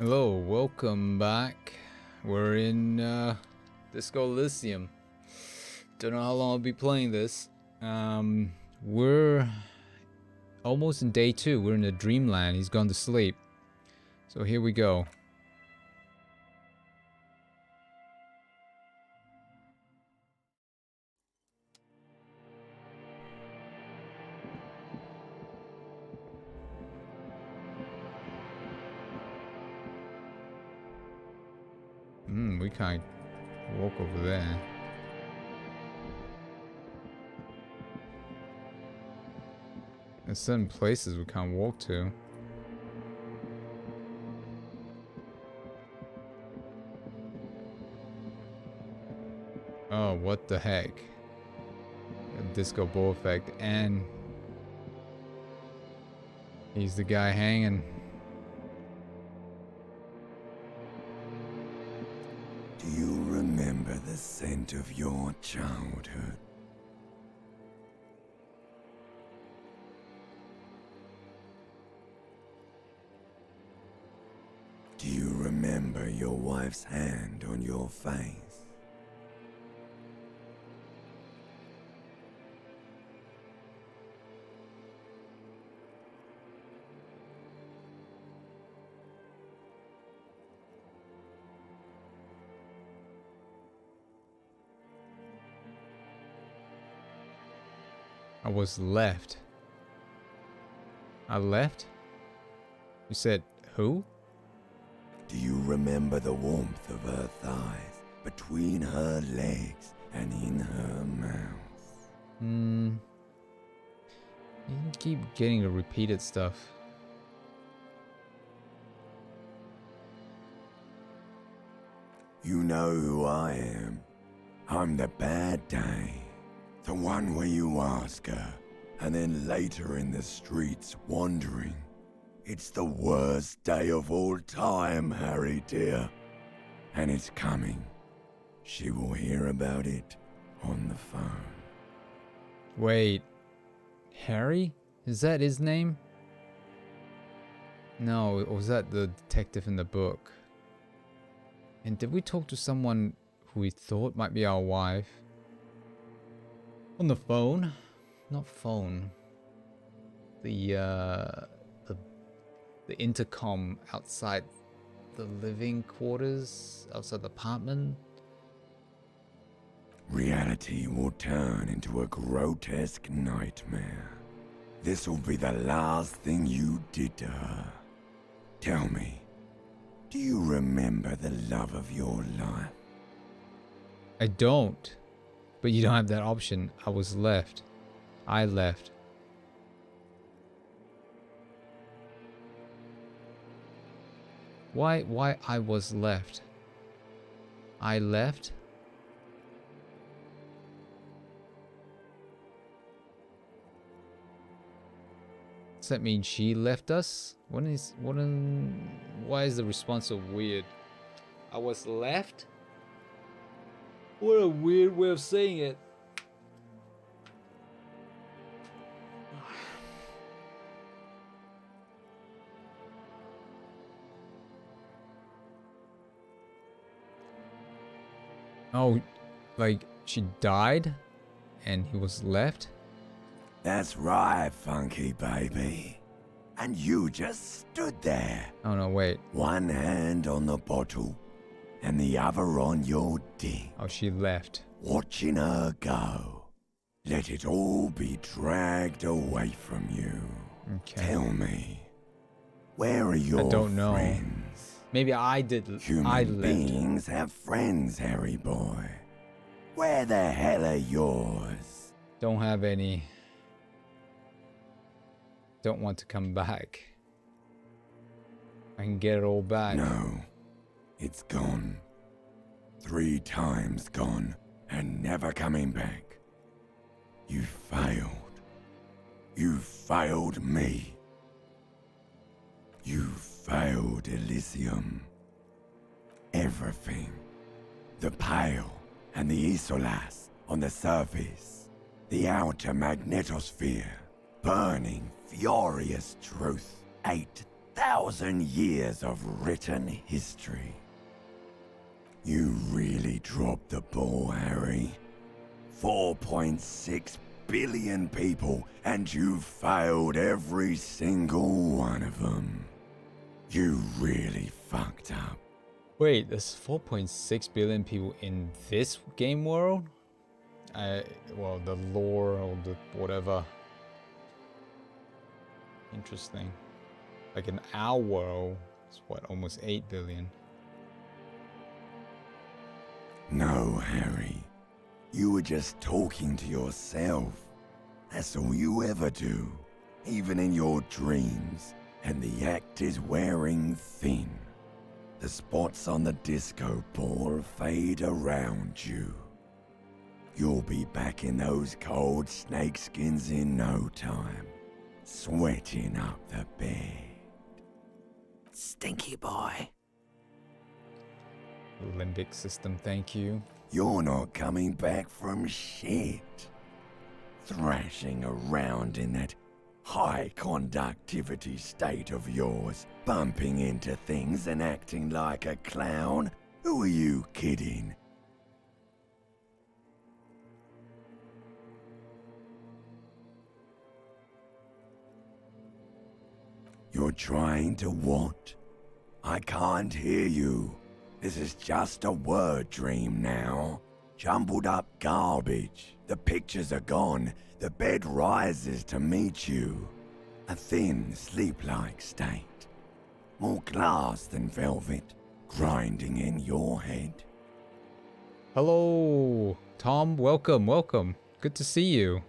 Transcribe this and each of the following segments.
Hello, welcome back. We're in Disco Elysium. Don't know how long I'll be playing this. We're almost in day 2. We're in the dreamland. He's gone to sleep. So here we go. We can't walk over there. There's certain places we can't walk to. Oh, what the heck? A disco ball effect, and he's the guy hanging. Do you remember the scent of your childhood? Do you remember your wife's hand on your face? I was left. I left? You said who? Do you remember the warmth of her thighs, between her legs and in her mouth? You keep getting the repeated stuff. You know who I am. I'm the bad day. The one where you ask her, and then later in the streets wandering. It's the worst day of all time, Harry dear. And it's coming. She will hear about it on the phone. Wait. Harry? Is that his name? No, or was that the detective in the book? And did we talk to someone who we thought might be our wife? On the phone? Not phone. The intercom outside the living quarters, outside the apartment. Reality will turn into a grotesque nightmare. This will be the last thing you did to her. Tell me, do you remember the love of your life? I don't. But you don't have that option. I was left. I left. Why I was left? I left? Does that mean she left us? Why is the response so weird? I was left? What a weird way of saying it. Oh, like she died and he was left? That's right, funky baby. And you just stood there. Oh no, wait. One hand on the bottle and the other on your dick. Oh, she left. Watching her go. Let it all be dragged away from you. Okay. Tell me, where are your I don't know. friends? Maybe I did. I Human left. beings have friends, Harry boy. Where the hell are yours? Don't have any. Don't want to come back. I can get it all back. No, it's gone. 3 times gone and never coming back. You failed. You failed me. You failed Elysium. Everything. The Pale and the Isolas on the surface. The outer magnetosphere. Burning, furious truth. 8 1,000 years of written history. You really dropped the ball, Harry. 4.6 billion people, and you failed every single one of them. You really fucked up. Wait, there's 4.6 billion people in this game world? Well, the lore or the whatever. Interesting. Like in our world, it's what, almost 8 billion? No, Harry. You were just talking to yourself. That's all you ever do, even in your dreams, and the act is wearing thin. The spots on the disco ball fade around you. You'll be back in those cold snakeskins in no time, sweating up the bed. Stinky boy. Limbic system, thank you. You're not coming back from shit. Thrashing around in that high conductivity state of yours, bumping into things and acting like a clown? Who are you kidding? You're trying to what? I can't hear you. This is just a word dream now. Jumbled up garbage. The pictures are gone. The bed rises to meet you. A thin, sleep-like state. More glass than velvet, grinding in your head. Hello, Tom. Welcome, welcome. Good to see you.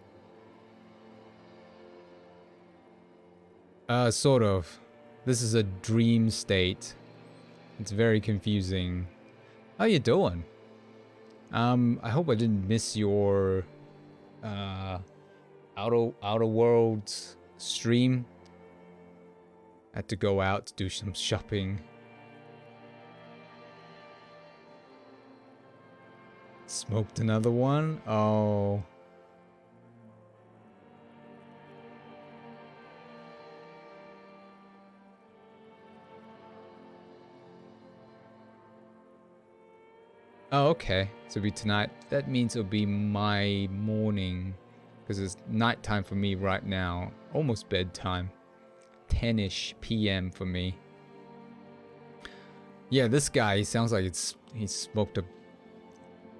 Sort of. This is a dream state. It's very confusing. How you doing? I hope I didn't miss your outer worlds stream. Had to go out to do some shopping. Smoked another one? Oh. Oh, okay. So it'll be tonight. That means it'll be my morning. Because it's nighttime for me right now. Almost bedtime. 10-ish p.m. for me. Yeah, this guy, he sounds like he smoked a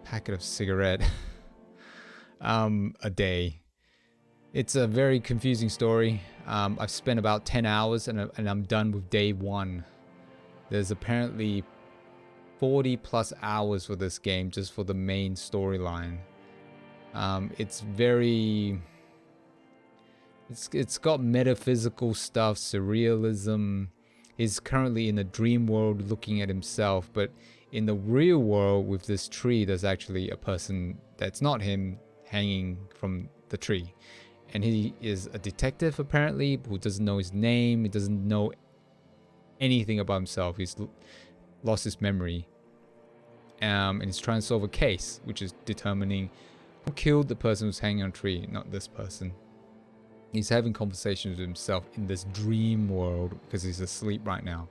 packet of cigarette a day. It's a very confusing story. I've spent about 10 hours and I'm done with day 1. There's apparently 40 plus hours for this game just for the main storyline. It's got metaphysical stuff, surrealism. He's currently in a dream world looking at himself, but in the real world with this tree, there's actually a person that's not him hanging from the tree. And he is a detective apparently who doesn't know his name. He doesn't know anything about himself. He's lost his memory. And he's trying to solve a case, which is determining who killed the person who's hanging on a tree, not this person. He's having conversations with himself in this dream world because he's asleep right now.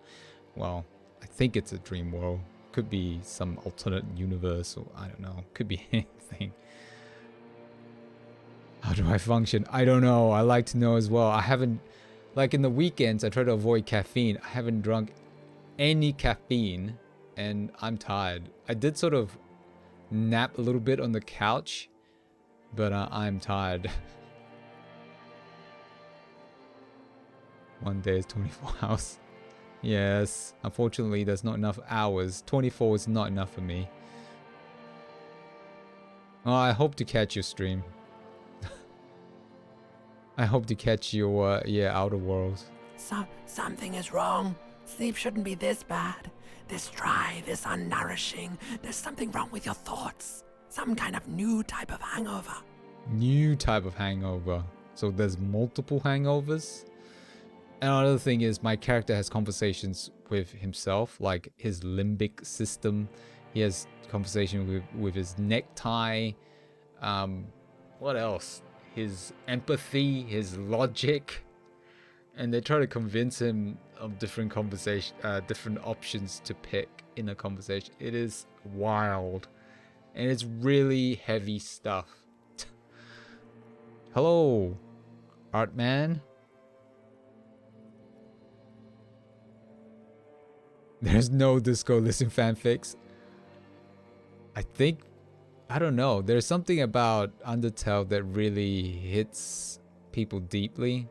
Well, I think it's a dream world. Could be some alternate universe, or I don't know. Could be anything. How do I function? I don't know. I like to know as well. I haven't, like in the weekends, I try to avoid caffeine. I haven't drunk any caffeine and I'm tired. I did sort of nap a little bit on the couch, but I'm tired. One day is 24 hours. Yes, unfortunately there's not enough hours. 24 is not enough for me. Oh, I hope to catch your stream. I hope to catch your, Outer Worlds. Something is wrong. Sleep shouldn't be this bad. This dry, this unnourishing. There's something wrong with your thoughts. Some kind of new type of hangover. New type of hangover. So there's multiple hangovers? Another thing is my character has conversations with himself, like his limbic system. He has conversation with his necktie. What else? His empathy, his logic. And they try to convince him of different conversation, different options to pick in a conversation. It is wild, and it's really heavy stuff. Hello, Art Man. There's no Disco Elysium fanfics. I don't know. There's something about Undertale that really hits people deeply.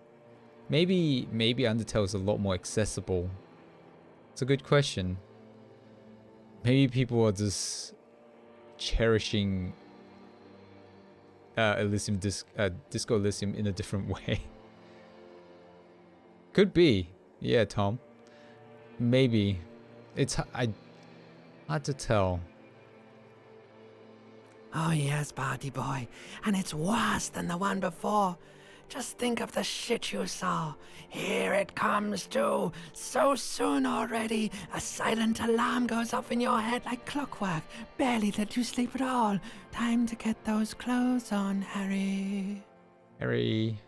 Maybe Undertale is a lot more accessible. It's a good question. Maybe people are just cherishing Disco Elysium in a different way. Could be. Yeah, Tom. Maybe. It's hard to tell. Oh yes, party boy, and it's worse than the one before. Just think of the shit you saw. Here it comes too. So soon already. A silent alarm goes off in your head like clockwork. Barely let you sleep at all. Time to get those clothes on, Harry. Harry.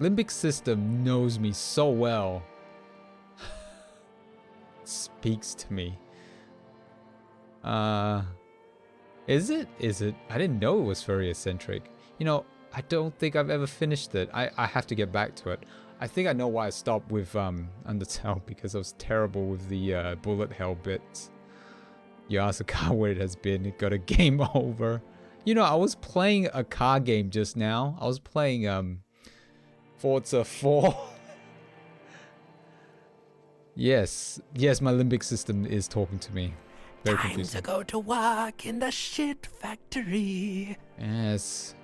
Limbic system knows me so well. Speaks to me. Is it? I didn't know it was very eccentric. You know, I don't think I've ever finished it. I have to get back to it. I think I know why I stopped with Undertale, because I was terrible with the bullet hell bits. You ask a car where it has been, it got a game over. You know, I was playing a car game just now. I was playing Forza 4. Yes, my limbic system is talking to me. Very Time confusing. to go to work in the shit factory. Yes.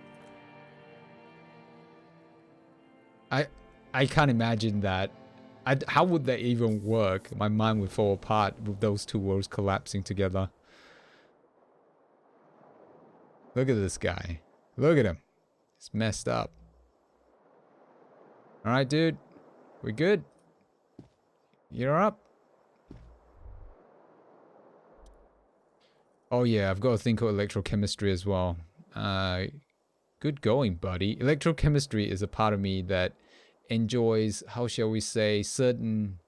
I can't imagine that. How would that even work? My mind would fall apart with those two worlds collapsing together. Look at this guy. Look at him. He's messed up. Alright, dude. We good? You're up? Oh yeah, I've got a thing called electrochemistry as well. Good going, buddy. Electrochemistry is a part of me that enjoys, how shall we say, certain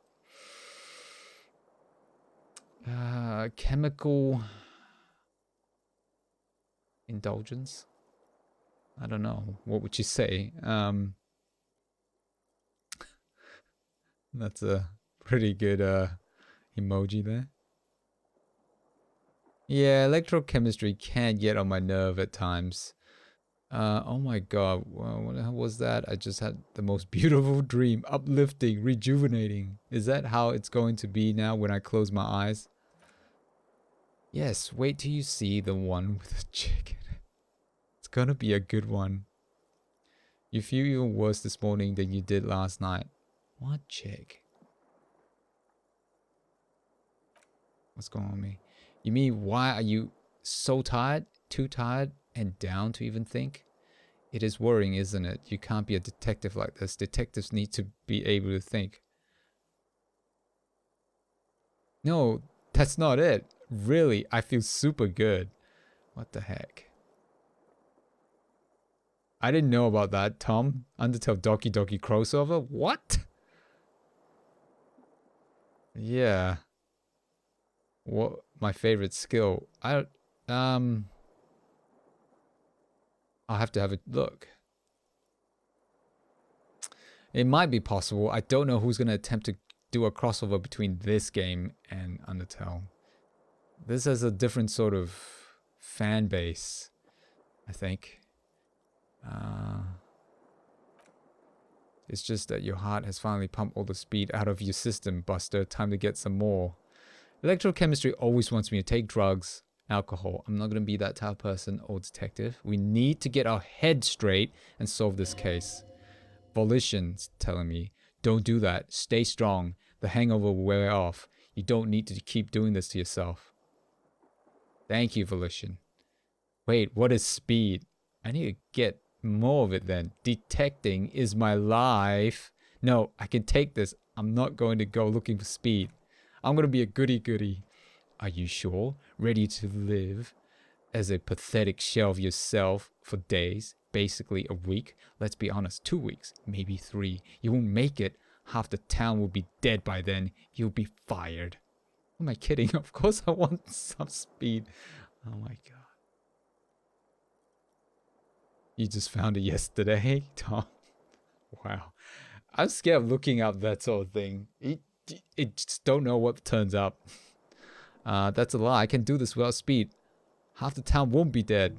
chemical indulgence. I don't know. What would you say? That's a pretty good emoji there. Yeah, electrochemistry can get on my nerve at times. Oh my god, what the hell was that? I just had the most beautiful dream. Uplifting, rejuvenating. Is that how it's going to be now when I close my eyes? Yes, wait till you see the one with the chicken. It's gonna be a good one. You feel even worse this morning than you did last night. What chick? What's going on with me? You mean, why are you so tired? Too tired and down to even think? It is worrying, isn't it? You can't be a detective like this. Detectives need to be able to think. No, that's not it. Really, I feel super good. What the heck? I didn't know about that, Tom. Undertale Doki Doki crossover? What? Yeah. What my favorite skill? I'll have to have a look. It might be possible. I don't know who's going to attempt to do a crossover between this game and Undertale. This has a different sort of fan base, I think. It's just that your heart has finally pumped all the speed out of your system, Buster. Time to get some more. Electrochemistry always wants me to take drugs, alcohol. I'm not going to be that type of person or detective. We need to get our head straight and solve this case. Volition's telling me, don't do that. Stay strong. The hangover will wear off. You don't need to keep doing this to yourself. Thank you, Volition. Wait, what is speed? I need to get more of it then. Detecting is my life. No, I can take this. I'm not going to go looking for speed. I'm going to be a goody-goody. Are you sure? Ready to live as a pathetic shell of yourself for days, basically a week? Let's be honest, 2 weeks, maybe 3. You won't make it. Half the town will be dead by then. You'll be fired. Who am I kidding? Of course I want some speed. Oh my god. You just found it yesterday, Tom. Wow. I'm scared of looking up that sort of thing. It just don't know what turns up. That's a lie. I can do this without speed. Half the town won't be dead.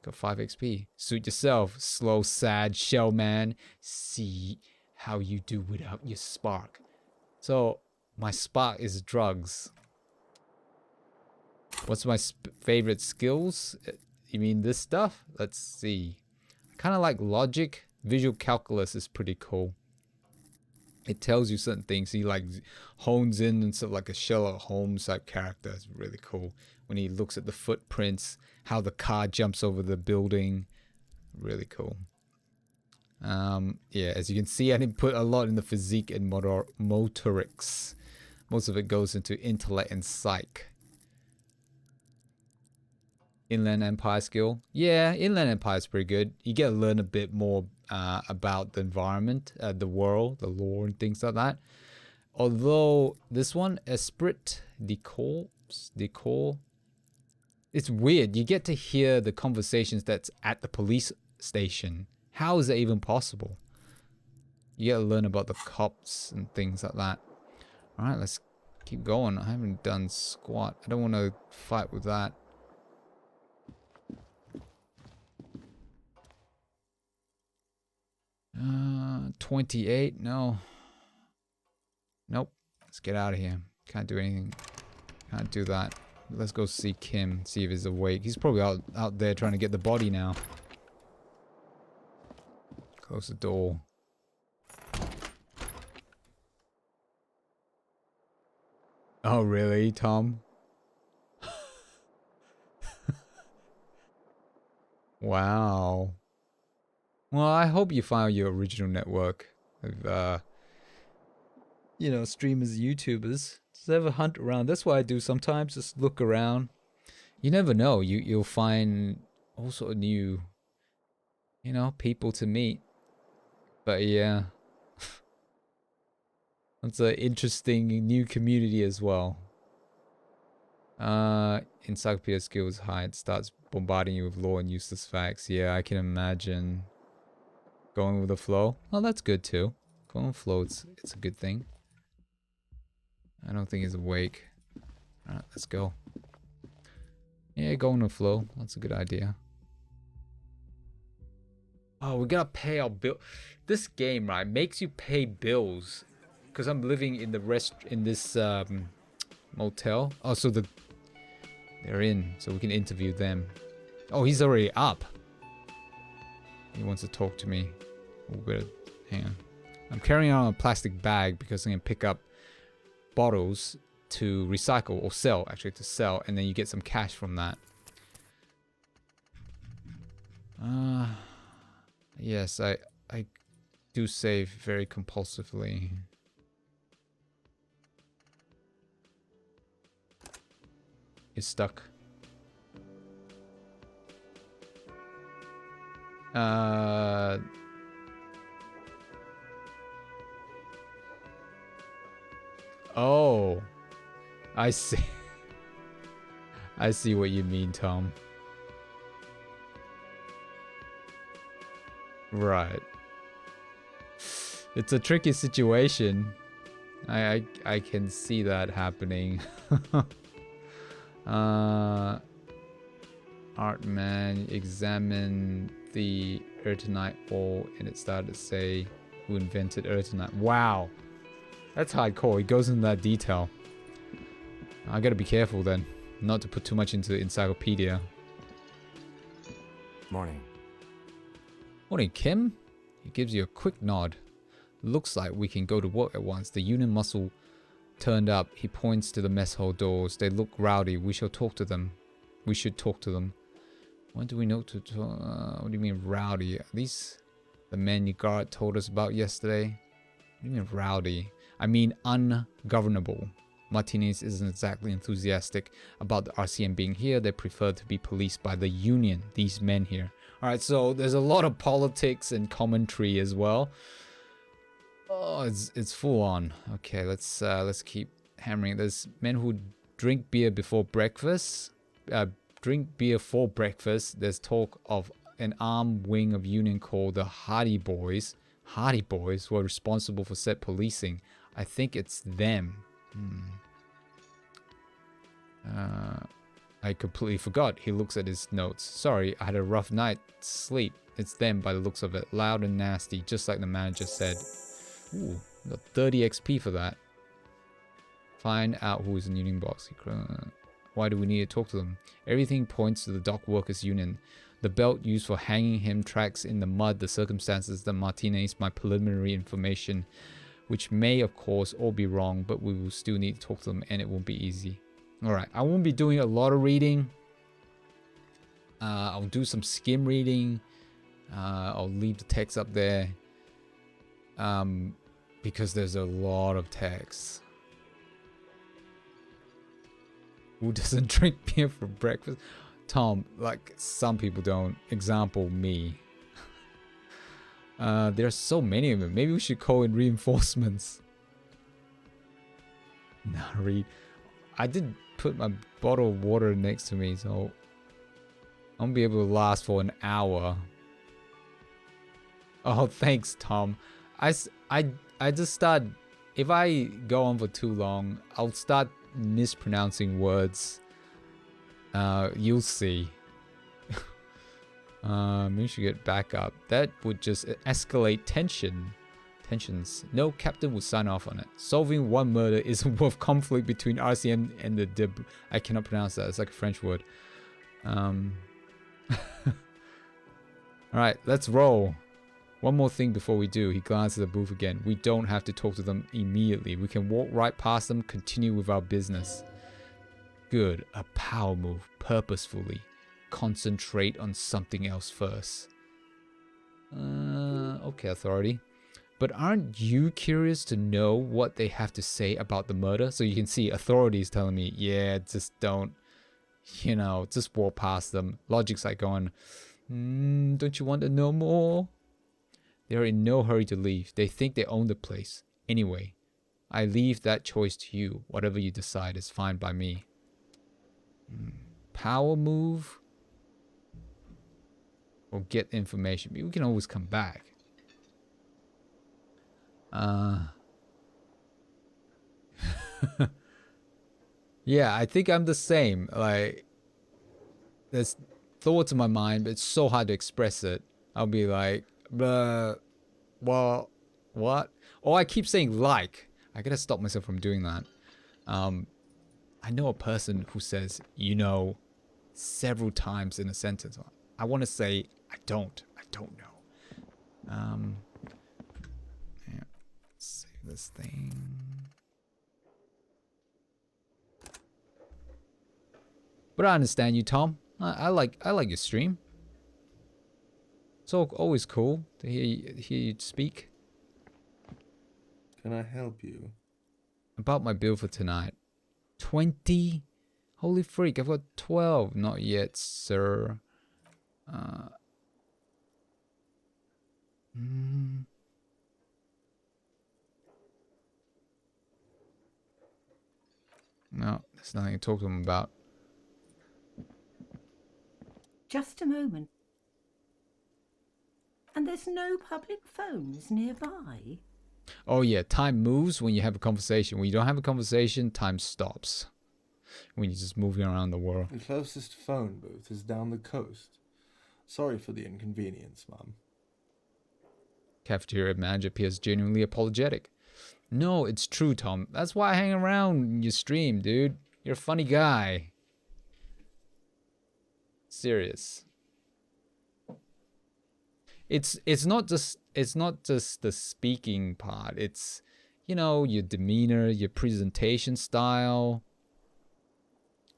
Got 5 XP. Suit yourself, slow, sad shell man. See how you do without your spark. So, my spark is drugs. What's my favorite skills? You mean this stuff? Let's see. Kind of like logic. Visual calculus is pretty cool. It tells you certain things. He like hones in and stuff like a Sherlock Holmes type character. It's really cool. When he looks at the footprints, how the car jumps over the building. Really cool. Yeah, as you can see, I didn't put a lot in the physique and motorics. Most of it goes into intellect and psych. Inland Empire skill. Yeah, Inland Empire is pretty good. You get to learn a bit more about the environment, the world, the lore, and things like that. Although this one, Esprit de Corps, it's weird. You get to hear the conversations that's at the police station. How is that even possible? You get to learn about the cops and things like that. All right, let's keep going. I haven't done squat. I don't want to fight with that. 28? No. Nope. Let's get out of here. Can't do anything. Can't do that. Let's go see Kim. See if he's awake. He's probably out there trying to get the body now. Close the door. Oh, really, Tom? Wow. Well, I hope you find your original network of, you know, streamers, YouTubers. Just have a hunt around. That's what I do sometimes. Just look around. You never know. You'll find all sort of new, you know, people to meet. But yeah, it's an interesting new community as well. Encyclopedia skills high. It starts bombarding you with lore and useless facts. Yeah, I can imagine. Going with the flow. Oh, that's good too. Going with flow, it's a good thing. I don't think he's awake. Alright, let's go. Yeah, going with flow. That's a good idea. Oh, we gotta pay our bill. This game, right, makes you pay bills. Because I'm living in this motel. Oh, so they're in, so we can interview them. Oh, he's already up. He wants to talk to me. Oh, better hang on. I'm carrying on a plastic bag because I'm gonna pick up bottles to recycle or sell, actually to sell, and then you get some cash from that. Yes, I do save very compulsively. It's stuck. Oh, I see. I see what you mean, Tom. Right. It's a tricky situation. I can see that happening. Artman, examine the Ertonite ore, and it started to say who invented Ertonite. Wow. That's hardcore. He goes into that detail. I gotta be careful then, not to put too much into the encyclopedia. Morning. Morning, Kim. He gives you a quick nod. Looks like we can go to work at once. The union muscle turned up. He points to the mess hall doors. They look rowdy. We shall talk to them. We should talk to them. When do we know to talk? What do you mean rowdy? Are these the men your guard told us about yesterday? What do you mean rowdy? I mean ungovernable. Martinez isn't exactly enthusiastic about the RCM being here. They prefer to be policed by the union, these men here. Alright, so there's a lot of politics and commentary as well. Oh, it's full on. Okay, let's keep hammering. There's men who drink beer before breakfast. Drink beer for breakfast. There's talk of an armed wing of union called the Hardy Boys. Hardy Boys who are responsible for set policing. I think it's them. I completely forgot. He looks at his notes. Sorry, I had a rough night's sleep. It's them by the looks of it. Loud and nasty, just like the manager said. Ooh, got 30 XP for that. Find out who is in Union Box. Why do we need to talk to them? Everything points to the dock workers union. The belt used for hanging him tracks in the mud, the circumstances, the Martinez, my preliminary information, which may of course all be wrong, but we will still need to talk to them and it won't be easy. Alright, I won't be doing a lot of reading. I'll do some skim reading. I'll leave the text up there. Because there's a lot of text. Who doesn't drink beer for breakfast? Tom, like some people don't. Example, me. There are so many of them. Maybe we should call in reinforcements. Nah, read. I did put my bottle of water next to me, so I won't be able to last for an hour. Oh, thanks, Tom. I just start, if I go on for too long, I'll start mispronouncing words. You'll see. Maybe we should get back up. That would just escalate tensions. No captain would sign off on it. Solving one murder isn't worth conflict between RCM and the I cannot pronounce that. It's like a French word. Alright, let's roll. One more thing before we do. He glances at the booth again. We don't have to talk to them immediately. We can walk right past them, continue with our business. Good. A power move. Purposefully. Concentrate on something else first. Okay, authority. But aren't you curious to know what they have to say about the murder? So you can see authorities telling me, yeah, just don't, you know, just walk past them. Logic's like going, don't you want to know more? They're in no hurry to leave. They think they own the place. Anyway, I leave that choice to you. Whatever you decide is fine by me. Power move? Or get information. We can always come back. Yeah, I think I'm the same. Like, there's thoughts in my mind, but it's so hard to express it. I'll be like, well, what? Oh, I keep saying like. I gotta stop myself from doing that. I know a person who says, you know, several times in a sentence. I want to say, I don't know. Yeah, save this thing. But I understand you, Tom. I like your stream. It's always cool to hear you speak. Can I help you? About my bill for tonight. 20? Holy freak, I've got 12. Not yet, sir. No, there's nothing to talk to him about. Just a moment. And there's no public phones nearby? Oh yeah, time moves when you have a conversation. When you don't have a conversation, time stops. When you're just moving around the world. The closest phone booth is down the coast. Sorry for the inconvenience, Mum. Cafeteria manager appears genuinely apologetic. No, it's true, Tom. That's why I hang around your stream, dude. You're a funny guy. Serious. It's not just the speaking part. It's, you know, your demeanor, your presentation style.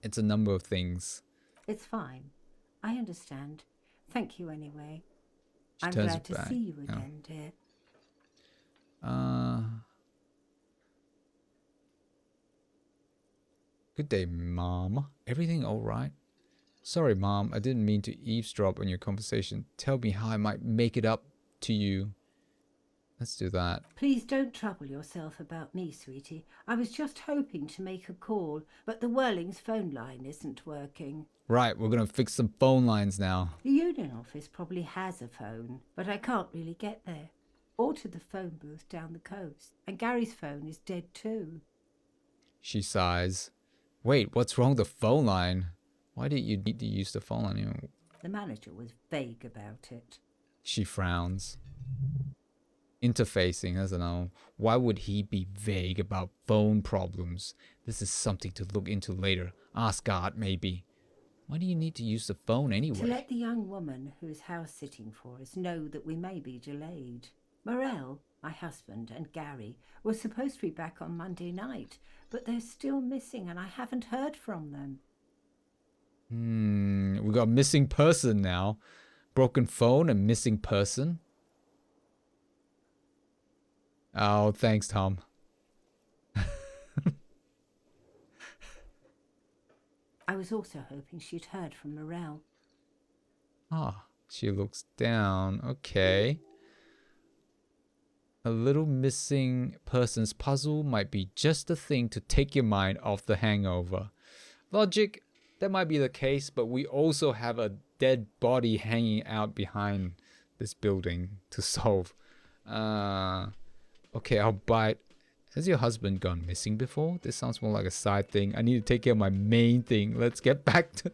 It's a number of things. It's fine. I understand. Thank you anyway. She I'm turns glad to back. see you again, dear. Good day, Mom. Everything all right? Sorry, Mom. I didn't mean to eavesdrop on your conversation. Tell me how I might make it up to you. Let's do that. Please don't trouble yourself about me, sweetie. I was just hoping to make a call, but the Whirling's phone line isn't working. Right, we're gonna fix some phone lines now. The union office probably has a phone, but I can't really get there. Or to the phone booth down the coast. And Gary's phone is dead too. She sighs. Wait, what's wrong with the phone line? Why did you need to use the phone line? The manager was vague about it. She frowns. Interfacing, I don't know. Why would he be vague about phone problems? This is something to look into later. Ask God, maybe. Why do you need to use the phone anyway? To let the young woman who is house sitting for us know that we may be delayed. Morel, my husband, and Gary were supposed to be back on Monday night, but they're still missing and I haven't heard from them. We got missing person now. Broken phone and missing person. Oh, thanks, Tom. I was also hoping she'd heard from Morel. Ah, she looks down. Okay. A little missing person's puzzle might be just the thing to take your mind off the hangover. Logic, that might be the case, but we also have a dead body hanging out behind this building to solve. Okay, I'll bite. Has your husband gone missing before? This sounds more like a side thing. I need to take care of my main thing. Let's get back to...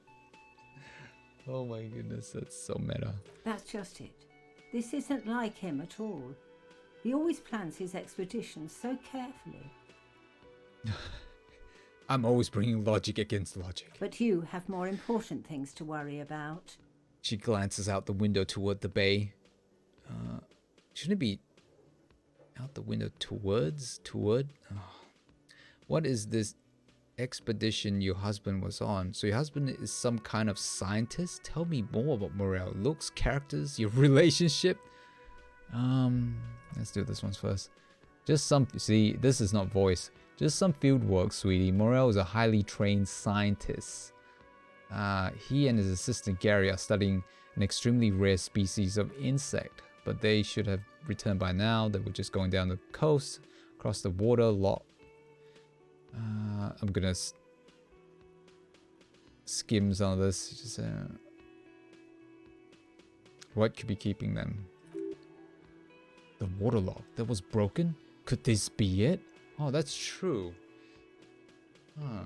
Oh my goodness, that's so meta. That's just it. This isn't like him at all. He always plans his expeditions so carefully. I'm always bringing logic against logic. But you have more important things to worry about. She glances out the window toward the bay. Shouldn't it be out the window towards? Toward? Oh. What is this expedition your husband was on? So your husband is some kind of scientist? Tell me more about Morel. Looks, characters, your relationship. Let's do this one first. Just some, see, this is not voice. Just some field work, sweetie. Morel is a highly trained scientist. He and his assistant Gary are studying an extremely rare species of insect, but they should have returned by now. They were just going down the coast, across the water lot. I'm gonna skim some of this. Just, what could be keeping them? The waterlock that was broken? Could this be it? Oh, that's true. Huh.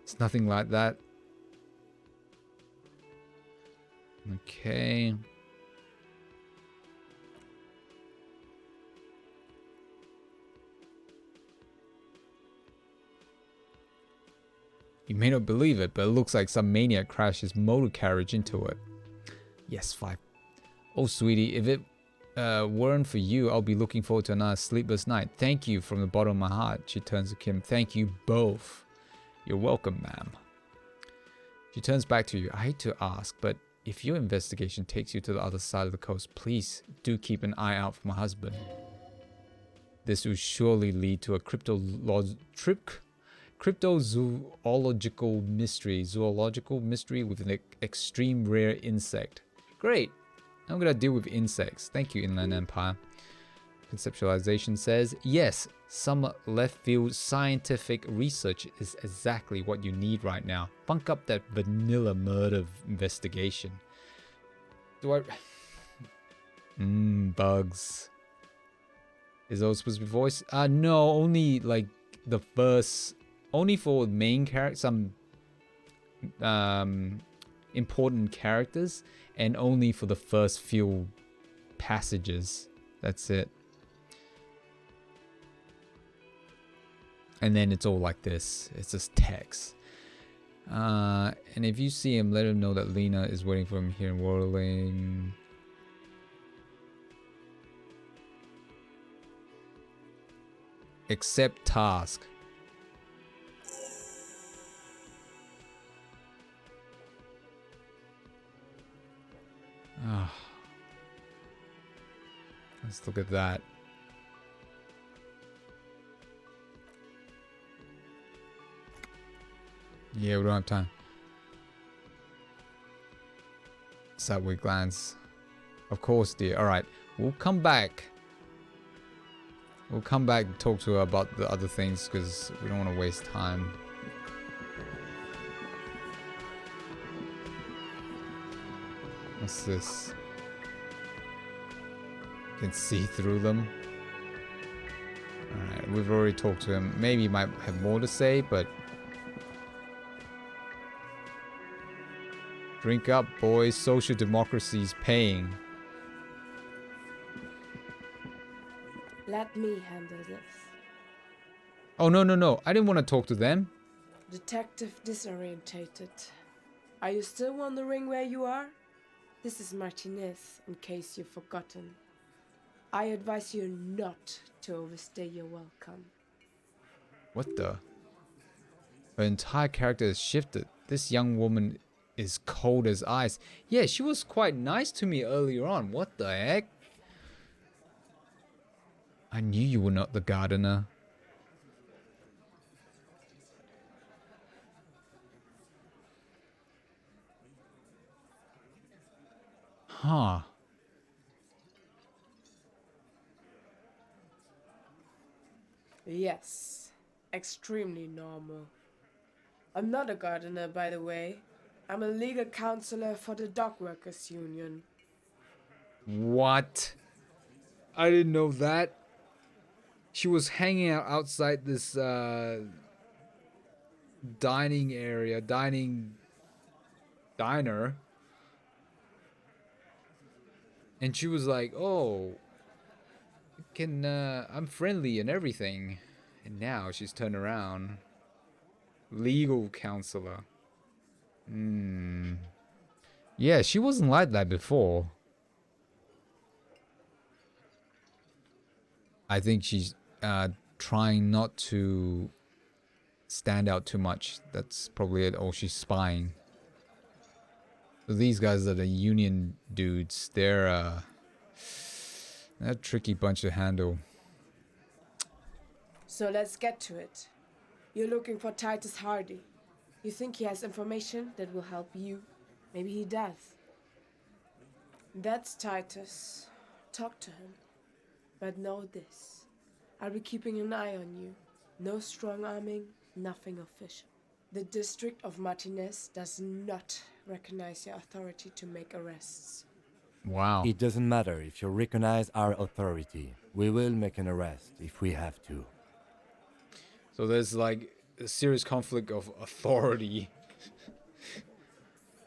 It's nothing like that. Okay. You may not believe it, but it looks like some maniac crashed his motor carriage into it. Yes, 5. Oh, sweetie, if it weren't for you, I'll be looking forward to another sleepless night. Thank you from the bottom of my heart. She turns to Kim. Thank you both. You're welcome, ma'am. She turns back to you. I hate to ask, but if your investigation takes you to the other side of the coast, please do keep an eye out for my husband. This will surely lead to a cryptozoological mystery with an extreme rare insect. Great. I'm gonna deal with insects. Thank you, Inland Empire. Conceptualization says, yes, some left field scientific research is exactly what you need right now. Bunk up that vanilla murder investigation. Do I... bugs. Is those supposed to be voice? No, only like the first... Only for main characters, some important characters, and only for the first few passages. That's it. And then it's all like this. It's just text. And if you see him, let him know that Lena is waiting for him here in Whirling. Accept task. Ah. Let's look at that. Yeah, we don't have time. Sideway glance. Of course, dear. Alright, we'll come back. We'll come back and talk to her about the other things because we don't want to waste time. What's this? You can see through them. Alright, we've already talked to him. Maybe he might have more to say, but... Drink up, boys. Social democracy's paying. Let me handle this. Oh, no, no, no. I didn't want to talk to them. Detective disorientated. Are you still wondering where you are? This is Martinez, in case you've forgotten. I advise you not to overstay your welcome. What the? Her entire character has shifted. This young woman is cold as ice. Yeah, she was quite nice to me earlier on. What the heck? I knew you were not the gardener. Huh. Yes, extremely normal. I'm not a gardener, by the way. I'm a legal counselor for the Dock Workers Union. What? I didn't know that. She was hanging out outside this dining area, diner. And she was like, "Oh, I'm friendly and everything." And now she's turned around. Legal counselor. Yeah, she wasn't like that before. I think she's trying not to stand out too much. That's probably it. Oh, she's spying. So these guys are the union dudes. They're a tricky bunch to handle. So let's get to it. You're looking for Titus Hardy. You think he has information that will help you? Maybe he does. That's Titus. Talk to him. But know this. I'll be keeping an eye on you. No strong arming, nothing official. The district of Martinez does not recognize your authority to make arrests. Wow. It doesn't matter if you recognize our authority. We will make an arrest if we have to. So there's like a serious conflict of authority.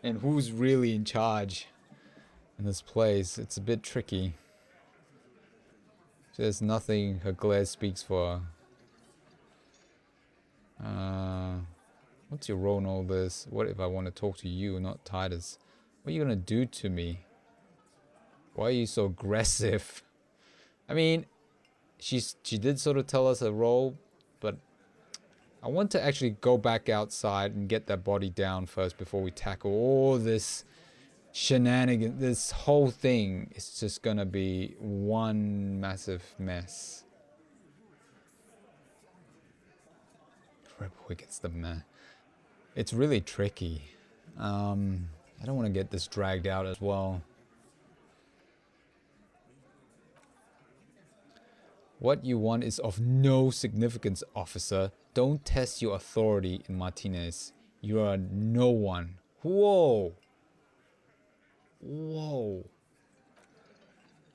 And who's really in charge in this place? It's a bit tricky. There's nothing her glare speaks for. What's your role in all this? What if I want to talk to you, not Titus? What are you gonna do to me? Why are you so aggressive? I mean, she did sort of tell us her role, but I want to actually go back outside and get that body down first before we tackle all this shenanigan. This whole thing is just gonna be one massive mess. Rebel gets the man. It's really tricky. I don't want to get this dragged out as well. What you want is of no significance, officer. Don't test your authority in Martinez. You are no one. Whoa. Whoa.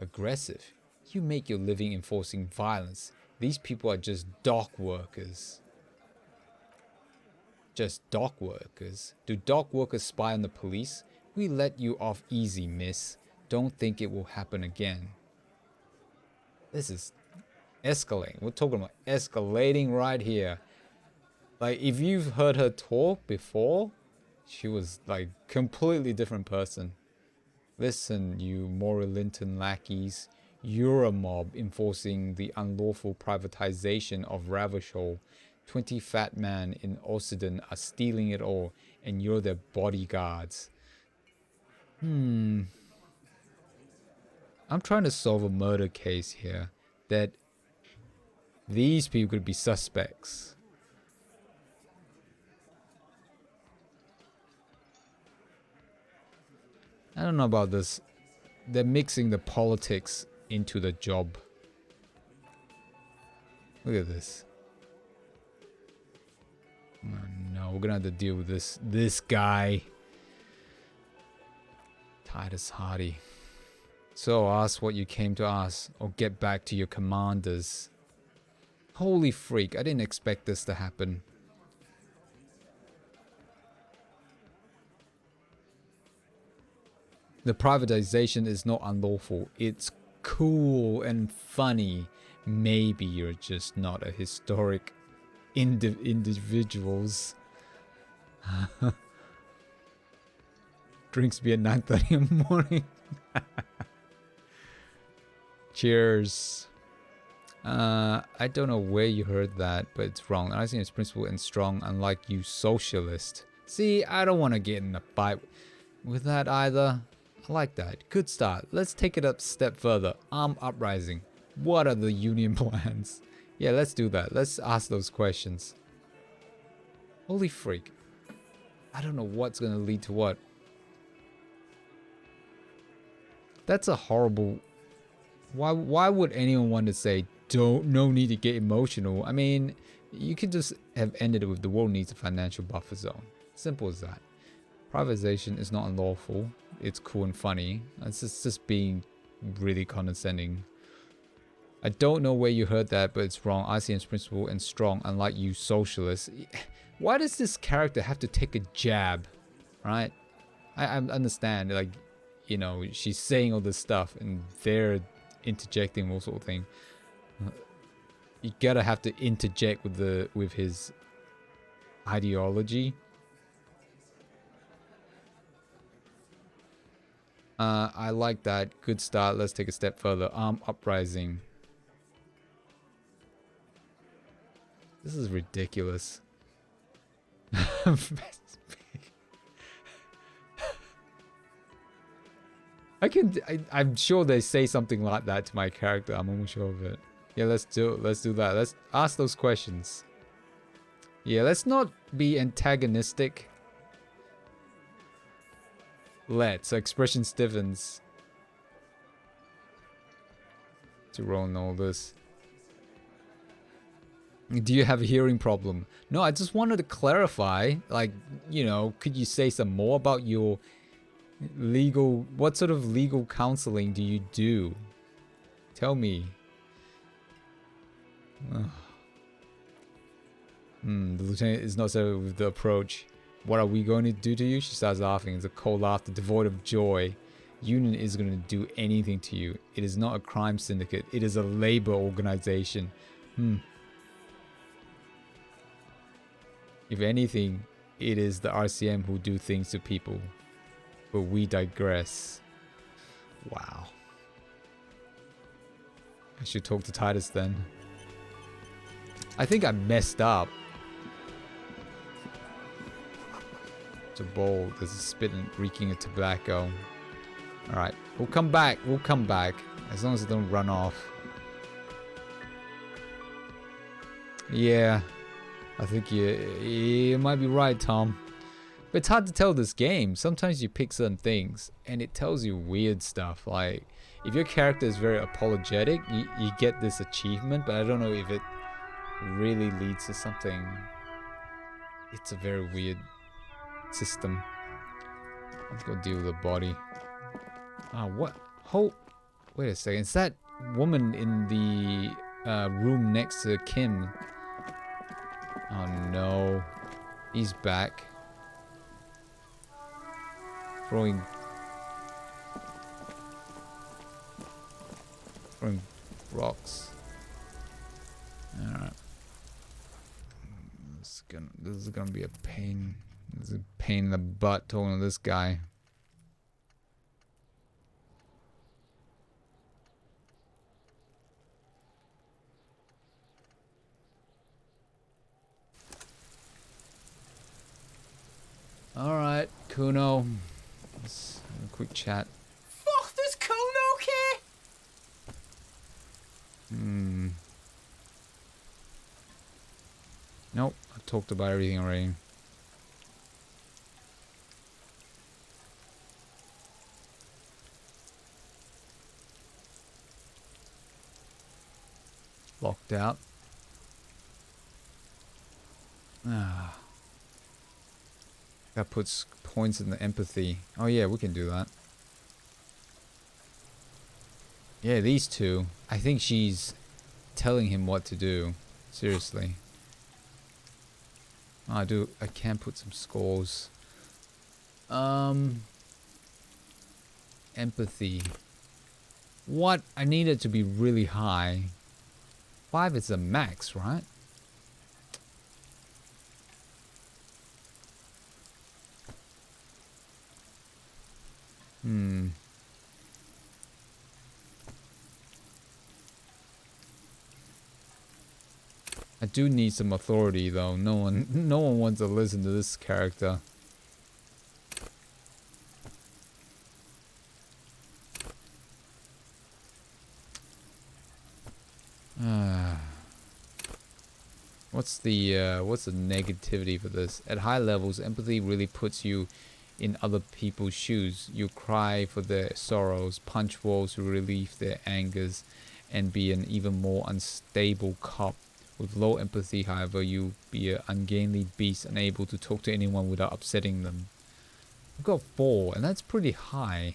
Aggressive. You make your living enforcing violence. These people are just dock workers. Just dock workers. Do dock workers spy on the police? We let you off easy, miss. Don't think it will happen again. This is escalating. We're talking about escalating right here. Like, if you've heard her talk before, she was like completely different person. Listen, you Morilinton lackeys. You're a mob enforcing the unlawful privatization of Ravishol. 20 fat men in Occident are stealing it all, and you're their bodyguards. I'm trying to solve a murder case here that these people could be suspects. I don't know about this. They're mixing the politics into the job. Look at this. Oh, no, we're gonna have to deal with this guy. Titus Hardy. So ask what you came to ask, or get back to your commanders. Holy freak, I didn't expect this to happen. The privatization is not unlawful. It's cool and funny. Maybe you're just not a historic individuals. Drinks beer at 9:30 in the morning. Cheers. I don't know where you heard that, but it's wrong. I think it's principled and strong, unlike you socialist. See, I don't want to get in a fight with that either. I like that. Good start. Let's take it a step further. Armed uprising. What are the union plans? Yeah, let's do that. Let's ask those questions. Holy freak. I don't know what's going to lead to what. That's a horrible... Why would anyone want to say, no need to get emotional? I mean, you could just have ended it with the world needs a financial buffer zone. Simple as that. Privatization is not unlawful. It's cool and funny. It's just being really condescending. I don't know where you heard that, but it's wrong. ICM's principle and strong, unlike you socialists. Why does this character have to take a jab? Right? I understand, like, you know, she's saying all this stuff and they're interjecting all sort of thing. You gotta have to interject with his ideology. I like that. Good start. Let's take a step further. Armed uprising. This is ridiculous. I'm sure they say something like that to my character. I'm almost sure of it. Yeah, let's do that. Let's ask those questions. Yeah, let's not be antagonistic. Let's. Expression stiffens. To roll and all this. Do you have a hearing problem? No, I just wanted to clarify. Like, you know, could you say some more about your legal... What sort of legal counseling do you do? Tell me. The lieutenant is not satisfied with the approach. What are we going to do to you? She starts laughing. It's a cold laughter devoid of joy. Union is going to do anything to you. It is not a crime syndicate. It is a labor organization. If anything, it is the RCM who do things to people. But we digress. Wow. I should talk to Titus then. I think I messed up. It's a bowl. There's a spit and reeking of tobacco. Alright. We'll come back. We'll come back. As long as it don't run off. Yeah. I think you might be right, Tom. But it's hard to tell this game. Sometimes you pick certain things and it tells you weird stuff. Like, if your character is very apologetic, you get this achievement, but I don't know if it really leads to something. It's a very weird system. Let's go deal with the body. What? Wait a second. Is that woman in the room next to Kim? Oh no. He's back. Throwing rocks. Alright. This is gonna be a pain. This is a pain in the butt talking to this guy. Alright, Kuno. Let's have a quick chat. Fuck, does Kuno care? Nope, I talked about everything already. out. Ah. That puts points in the empathy. Oh yeah, we can do that. Yeah, these two. I think she's telling him what to do. Seriously. Oh, I can put some scores. Empathy. What? I need it to be really high. 5 is the max, right? I do need some authority though. No one wants to listen to this character. What's the negativity for this? At high levels, empathy really puts you in other people's shoes. You cry for their sorrows, punch walls to relieve their angers, and be an even more unstable cop. With low empathy, however, you be an ungainly beast, unable to talk to anyone without upsetting them. I've got 4, and that's pretty high.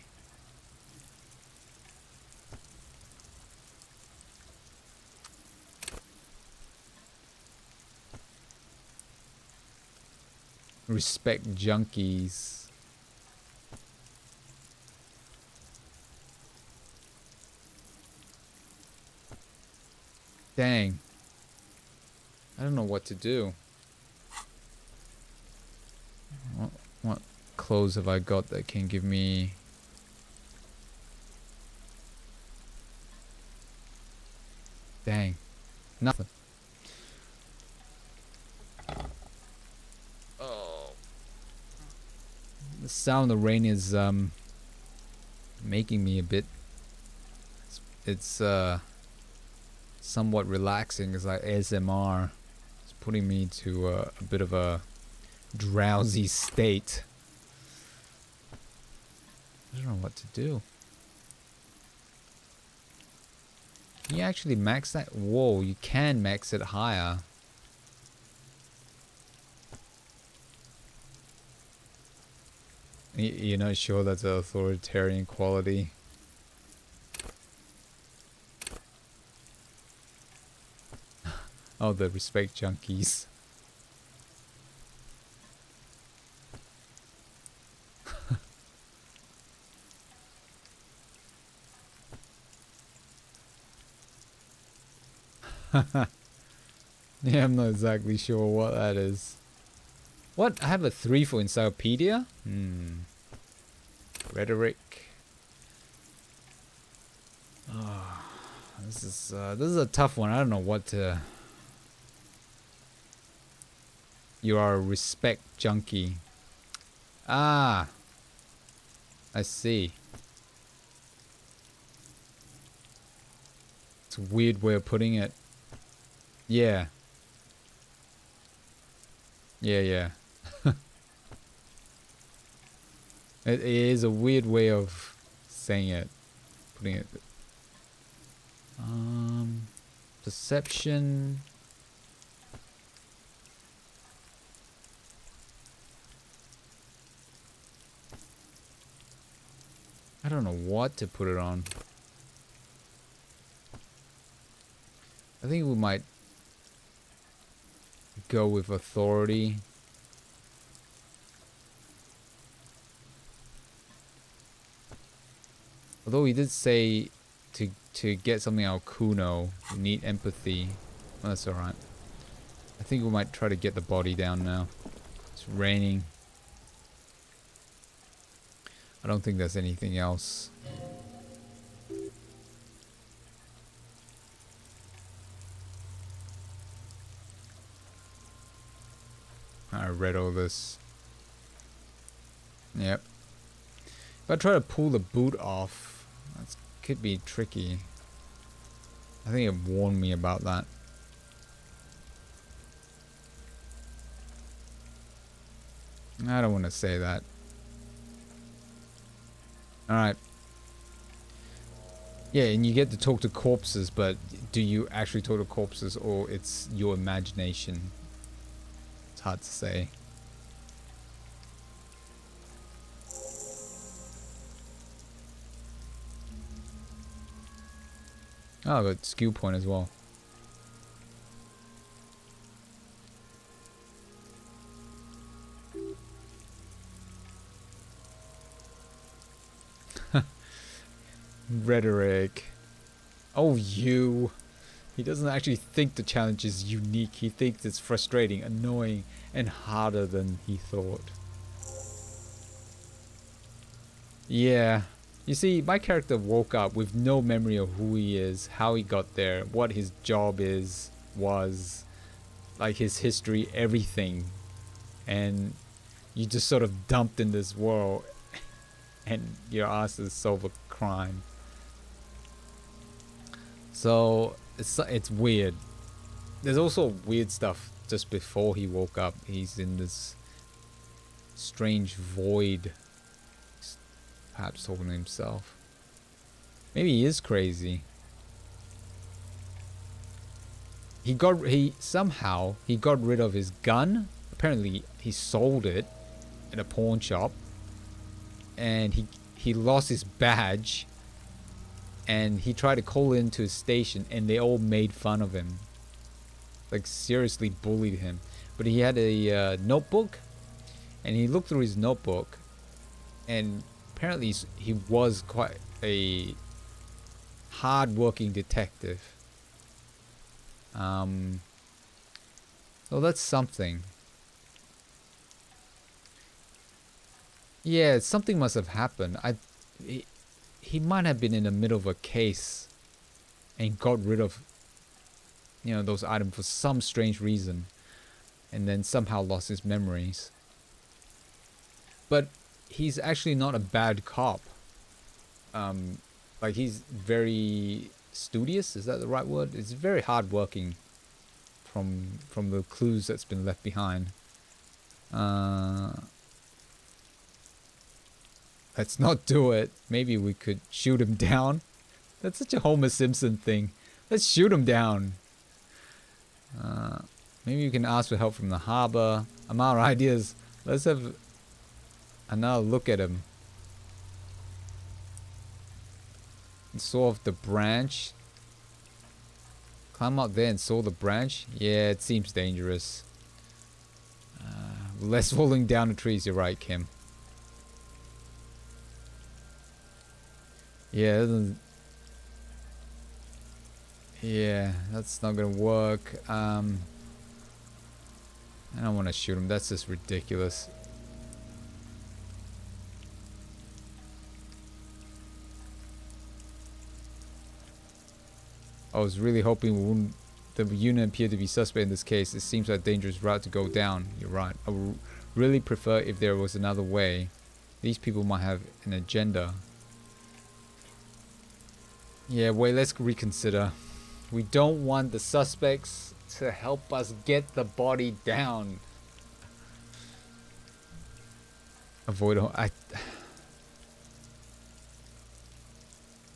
Respect junkies. Dang. I don't know what to do. What clothes have I got that can give me... Dang. Nothing. Oh. The sound of the rain is making me a bit... It's somewhat relaxing. It's like ASMR. It's putting me to a bit of a drowsy state. I don't know what to do. Can you actually max that? Whoa, you can max it higher. You're not sure that's an authoritarian quality? Oh, the respect junkies. Yeah, I'm not exactly sure what that is. What? I have a 3 for encyclopedia? Rhetoric. Oh, this is a tough one. I don't know what to... You are a respect junkie. Ah, I see. It's a weird way of putting it. Yeah. Yeah. It is a weird way of saying it. Putting it. Perception. I don't know what to put it on. I think we might go with authority. Although he did say to get something out of Kuno, you need empathy. Well, that's alright. I think we might try to get the body down now. It's raining. I don't think there's anything else. I read all this. Yep. If I try to pull the boot off, that could be tricky. I think it warned me about that. I don't want to say that. Alright. Yeah, and you get to talk to corpses, but do you actually talk to corpses or it's your imagination? It's hard to say. Oh, I got skill point as well. Rhetoric. Oh, you. He doesn't actually think the challenge is unique. He thinks it's frustrating, annoying, and harder than he thought. Yeah. You see, my character woke up with no memory of who he is, how he got there, what his job was, like his history, everything. And you just sort of dumped in this world and you're asked to solve a crime. So it's weird. There's also weird stuff just before he woke up. He's in this strange void. He's perhaps talking to himself. Maybe he is crazy. He somehow got rid of his gun. Apparently he sold it at a pawn shop. And he lost his badge. And he tried to call into his station and they all made fun of him. Like seriously bullied him. But he had a notebook. And he looked through his notebook. And apparently he was quite a hard-working detective. So that's something. Yeah, something must have happened. He might have been in the middle of a case and got rid of, you know, those items for some strange reason and then somehow lost his memories. But he's actually not a bad cop. Like he's very studious, is that the right word? It's very hardworking from the clues that's been left behind. Let's not do it. Maybe we could shoot him down. That's such a Homer Simpson thing. Let's shoot him down. Maybe you can ask for help from the harbor. I'm out of ideas. Let's have another look at him. Saw off the branch. Climb up there and saw the branch. Yeah, it seems dangerous. Less falling down the trees. You're right, Kim. Yeah, that's not gonna work. I don't want to shoot him. That's just ridiculous. I was really hoping the unit appeared to be suspect in this case. It seems like a dangerous route to go down. You're right. I would really prefer if there was another way. These people might have an agenda. Yeah, wait, let's reconsider. We don't want the suspects to help us get the body down. Avoid all...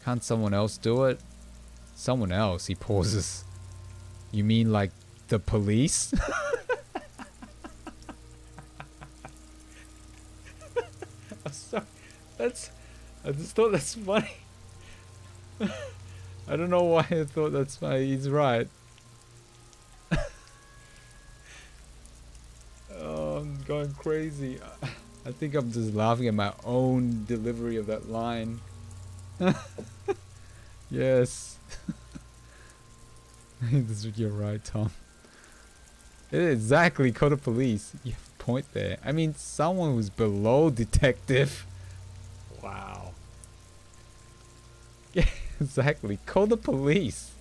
Can't someone else do it? Someone else, he pauses. You mean like the police? I'm sorry. I just thought that's funny. I don't know why I thought that's funny. He's right. Oh, I'm going crazy. I think I'm just laughing at my own delivery of that line. Yes. You're right, Tom. Exactly, call the police. You have a point there. I mean, someone who's below detective. Wow. Yeah, exactly. Call the police.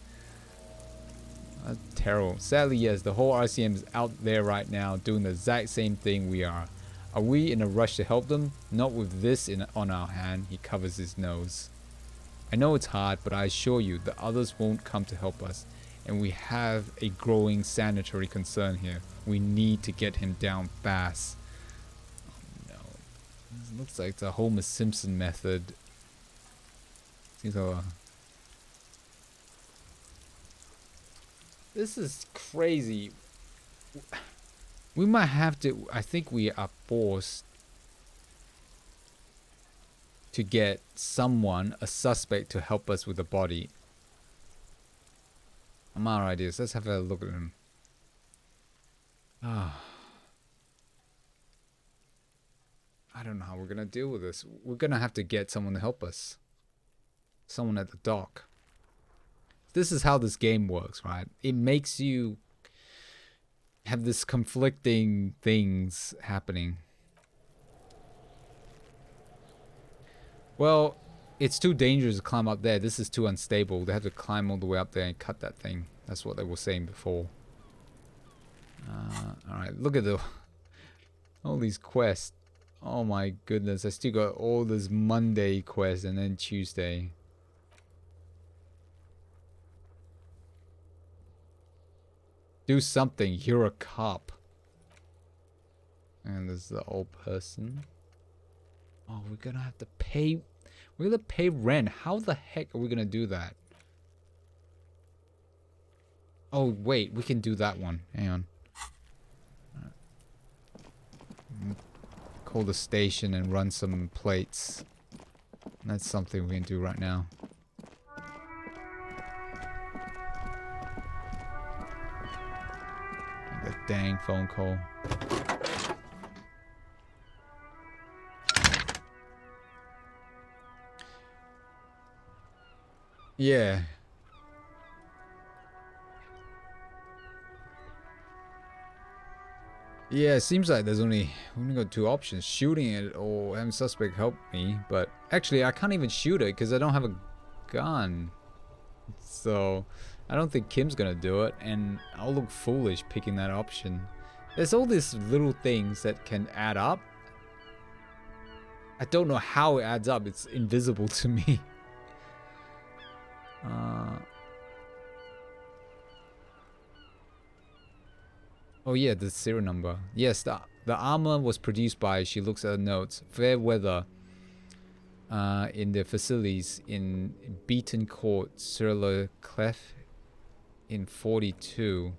That's terrible. Sadly, yes, the whole RCM is out there right now doing the exact same thing we are. Are we in a rush to help them? Not with this on our hand. He covers his nose. I know it's hard, but I assure you the others won't come to help us. And we have a growing sanitary concern here. We need to get him down fast. Oh no. This looks like the Homer Simpson method. Seems like This is crazy. We might have to... I think we are forced to get someone, a suspect, to help us with the body. I'm out of ideas. Let's have a look at him. Ah. I don't know how we're gonna deal with this. We're gonna have to get someone to help us. Someone at the dock. This is how this game works, right? It makes you have this conflicting things happening. Well, it's too dangerous to climb up there. This is too unstable. They have to climb all the way up there and cut that thing. That's what they were saying before. Alright, look at all these quests. Oh my goodness, I still got all this Monday quest and then Tuesday. Do something, you're a cop. And there's the old person. Oh, we're gonna have to pay. We're gonna pay rent. How the heck are we gonna do that? Oh, wait, we can do that one. Hang on. Call the station and run some plates. That's something we can do right now. Make that dang phone call. Yeah. Yeah, it seems like there's only got two options: shooting it or having suspect help me. But actually, I can't even shoot it because I don't have a gun. So I don't think Kim's gonna do it, and I'll look foolish picking that option. There's all these little things that can add up. I don't know how it adds up. It's invisible to me. Oh yeah, the serial number. Yes, the armor was produced by, she looks at the notes, Fair Weather in the facilities in Beaton Court, Sur-le-Clef in 42.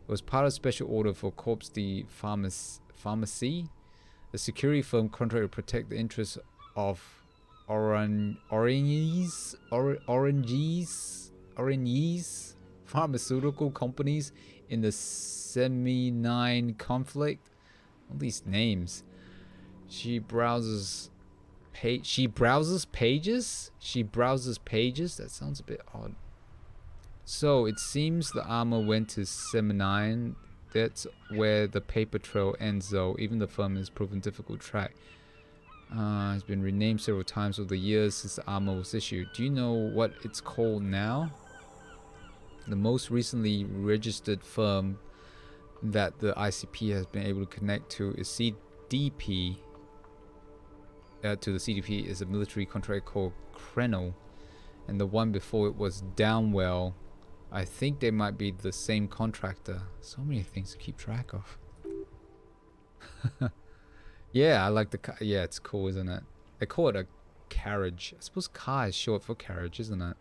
It was part of special order for Corps de Pharmacie, a security firm contracted to protect the interests of Oranges pharmaceutical companies in the Seminine conflict. All these names. She browses pages. That sounds a bit odd. So it seems the armor went to Seminine. That's where the paper trail ends, though. Even the firm has proven difficult to track. It's been renamed several times over the years since the armor was issued. Do you know what it's called now? The most recently registered firm that the ICP has been able to connect to is CDP. To the CDP is a military contract called Krenel, and the one before it was Downwell. I think they might be the same contractor. So many things to keep track of. Yeah, I like the car. Yeah, it's cool, isn't it? They call it a carriage. I suppose car is short for carriage, isn't it?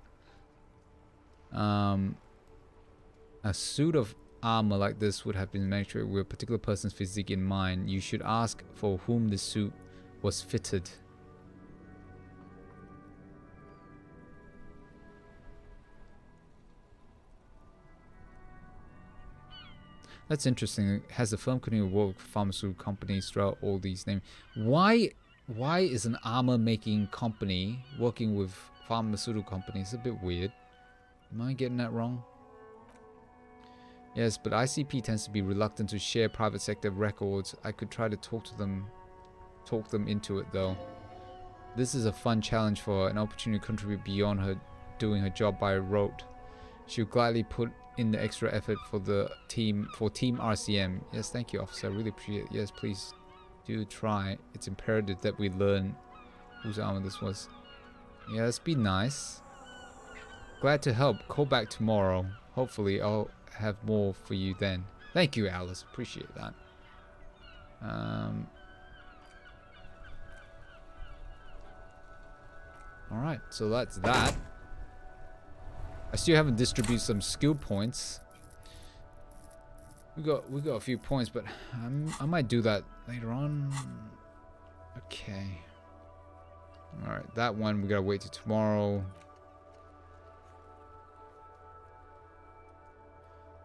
A suit of armor like this would have been manufactured with a particular person's physique in mind. You should ask for whom the suit was fitted. That's interesting. Has the firm continued to work with pharmaceutical companies throughout all these names? Why is an armor making company working with pharmaceutical companies? It's a bit weird. Am I getting that wrong? Yes, but ICP tends to be reluctant to share private sector records. I could try to talk them into it, though. This is a fun challenge for her, an opportunity to contribute beyond her doing her job by rote. She'll gladly put in the extra effort for the team, for Team RCM. Yes, thank you, officer. I really appreciate it. Yes, please do try. It's imperative that we learn whose armor this was. Yeah, let's be nice. Glad to help. Call back tomorrow. Hopefully, I'll have more for you then. Thank you, Alice. Appreciate that. Alright, so that's that. I still haven't distributed some skill points. We got a few points, but I might do that later on. Okay. All right, that one we gotta wait till tomorrow.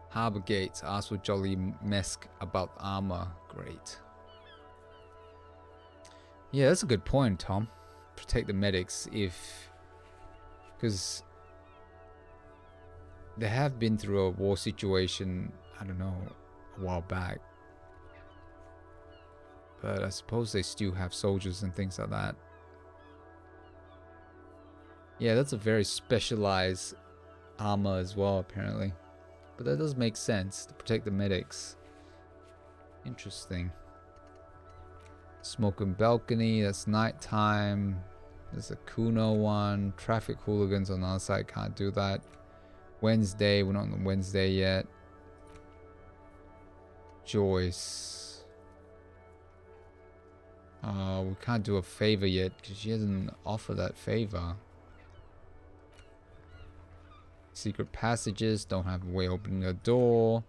Harbor Gates. Ask for Jolly Mesk about armor. Great. Yeah, that's a good point, Tom. Protect the medics because they have been through a war situation, I don't know, a while back. But I suppose they still have soldiers and things like that. Yeah, that's a very specialized armor as well, apparently. But that does make sense to protect the medics. Interesting. Smoking balcony, that's nighttime. There's a Kuno one. Traffic hooligans on the other side can't do that. Wednesday, we're not on Wednesday yet. Joyce. We can't do a favor yet because she hasn't offered that favor. Secret passages, don't have a way opening the door.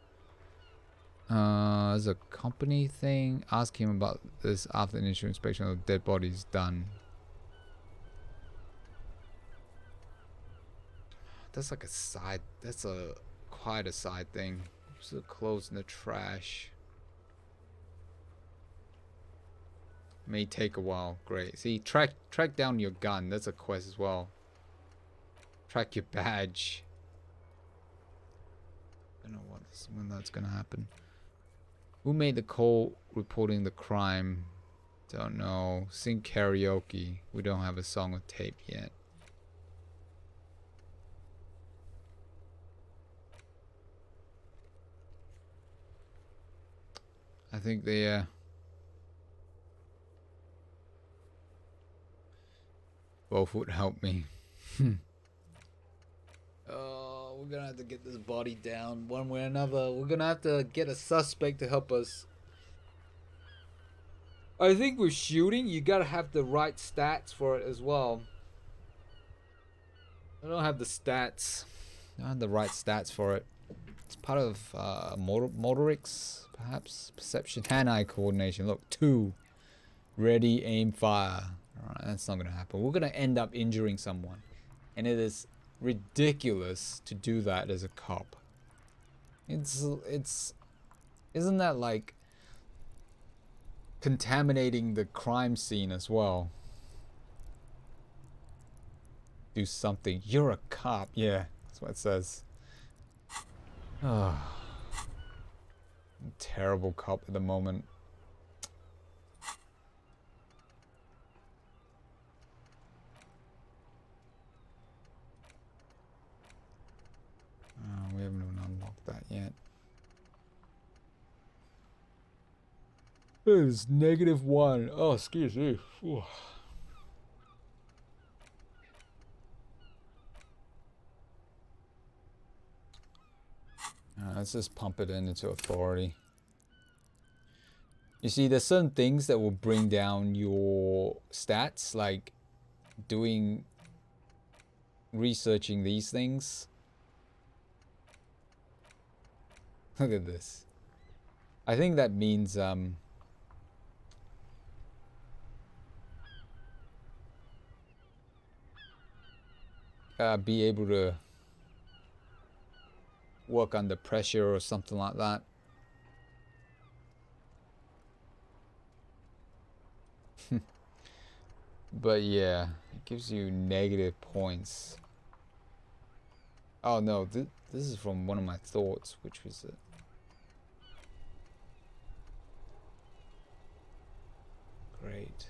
There's a company thing. Ask him about this after the initial inspection of the dead bodies done. That's like a side. That's quite a side thing. Just the clothes in the trash. May take a while. Great. See, track down your gun. That's a quest as well. Track your badge. I don't know when that's gonna happen. Who made the call reporting the crime? Don't know. Sing karaoke. We don't have a song or tape yet. I think they both would help me. We're gonna have to get this body down one way or another. We're gonna have to get a suspect to help us. I think with shooting, you gotta have the right stats for it as well. I don't have the stats. I don't have the right stats for it. It's part of motorics, perhaps. Perception, hand-eye coordination. Look, 2. Ready, aim, fire. Alright, that's not gonna happen. We're gonna end up injuring someone. And it is ridiculous to do that as a cop. It's isn't that like contaminating the crime scene as well? Do something. You're a cop. Yeah, that's what it says. Oh, terrible cop at the moment. We haven't even unlocked that yet. It is -1. Oh, excuse me. Ooh. Let's just pump it into authority. You see, there's certain things that will bring down your stats, like researching these things. Look at this. I think that means be able to work under pressure or something like that. But yeah, it gives you negative points. Oh no, this is from one of my thoughts, which was it? Great.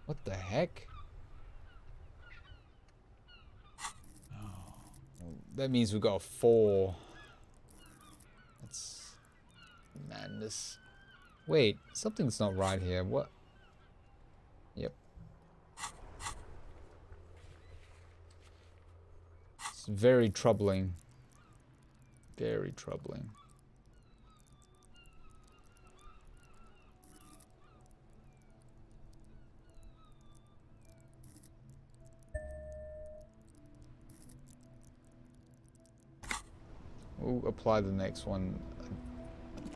What the heck? Oh, that means we got 4. That's madness. Wait, something's not right here. What? Yep. It's very troubling. Very troubling. apply the next one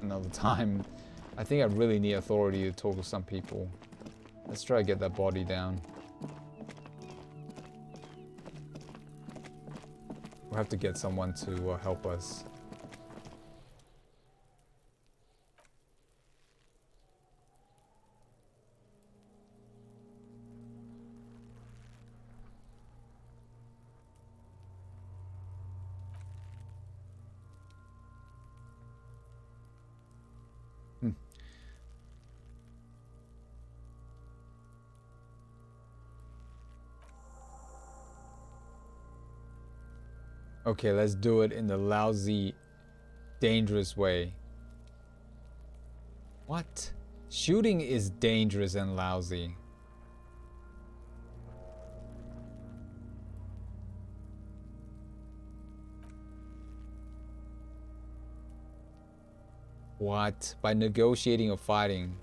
another time. I think I really need authority to talk to some people. Let's try to get that body down. We'll have to get someone to help us. Okay, let's do it in the lousy, dangerous way. What? Shooting is dangerous and lousy. What? By negotiating or fighting?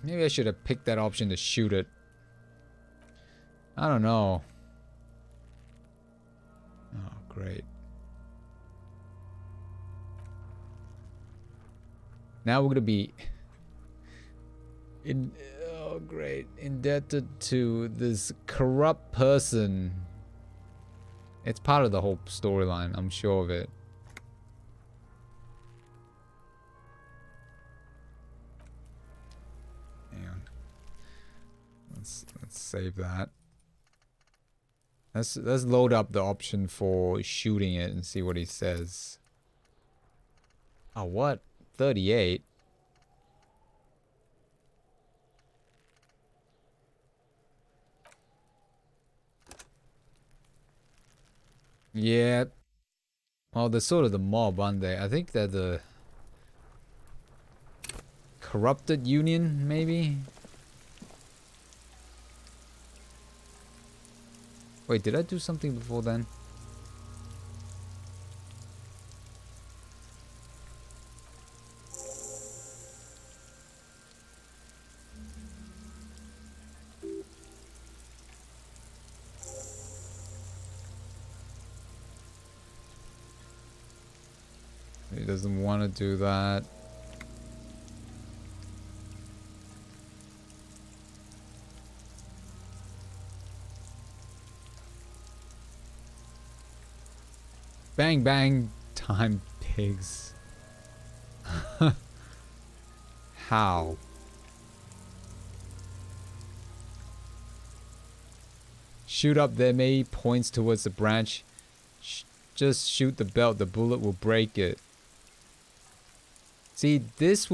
Maybe I should have picked that option to shoot it. I don't know. Oh, great. Now we're gonna be oh great, indebted to this corrupt person. It's part of the whole storyline, I'm sure of it. Hang on. Let's save that. Let's load up the option for shooting it and see what he says. Oh, what? 38? Yeah. Well, they're sort of the mob, aren't they? I think they're the corrupted union, maybe? Wait, did I do something before then? He doesn't want to do that. Bang bang time pigs. How? Shoot up there, maybe points towards the branch. Just shoot the belt, the bullet will break it. See, this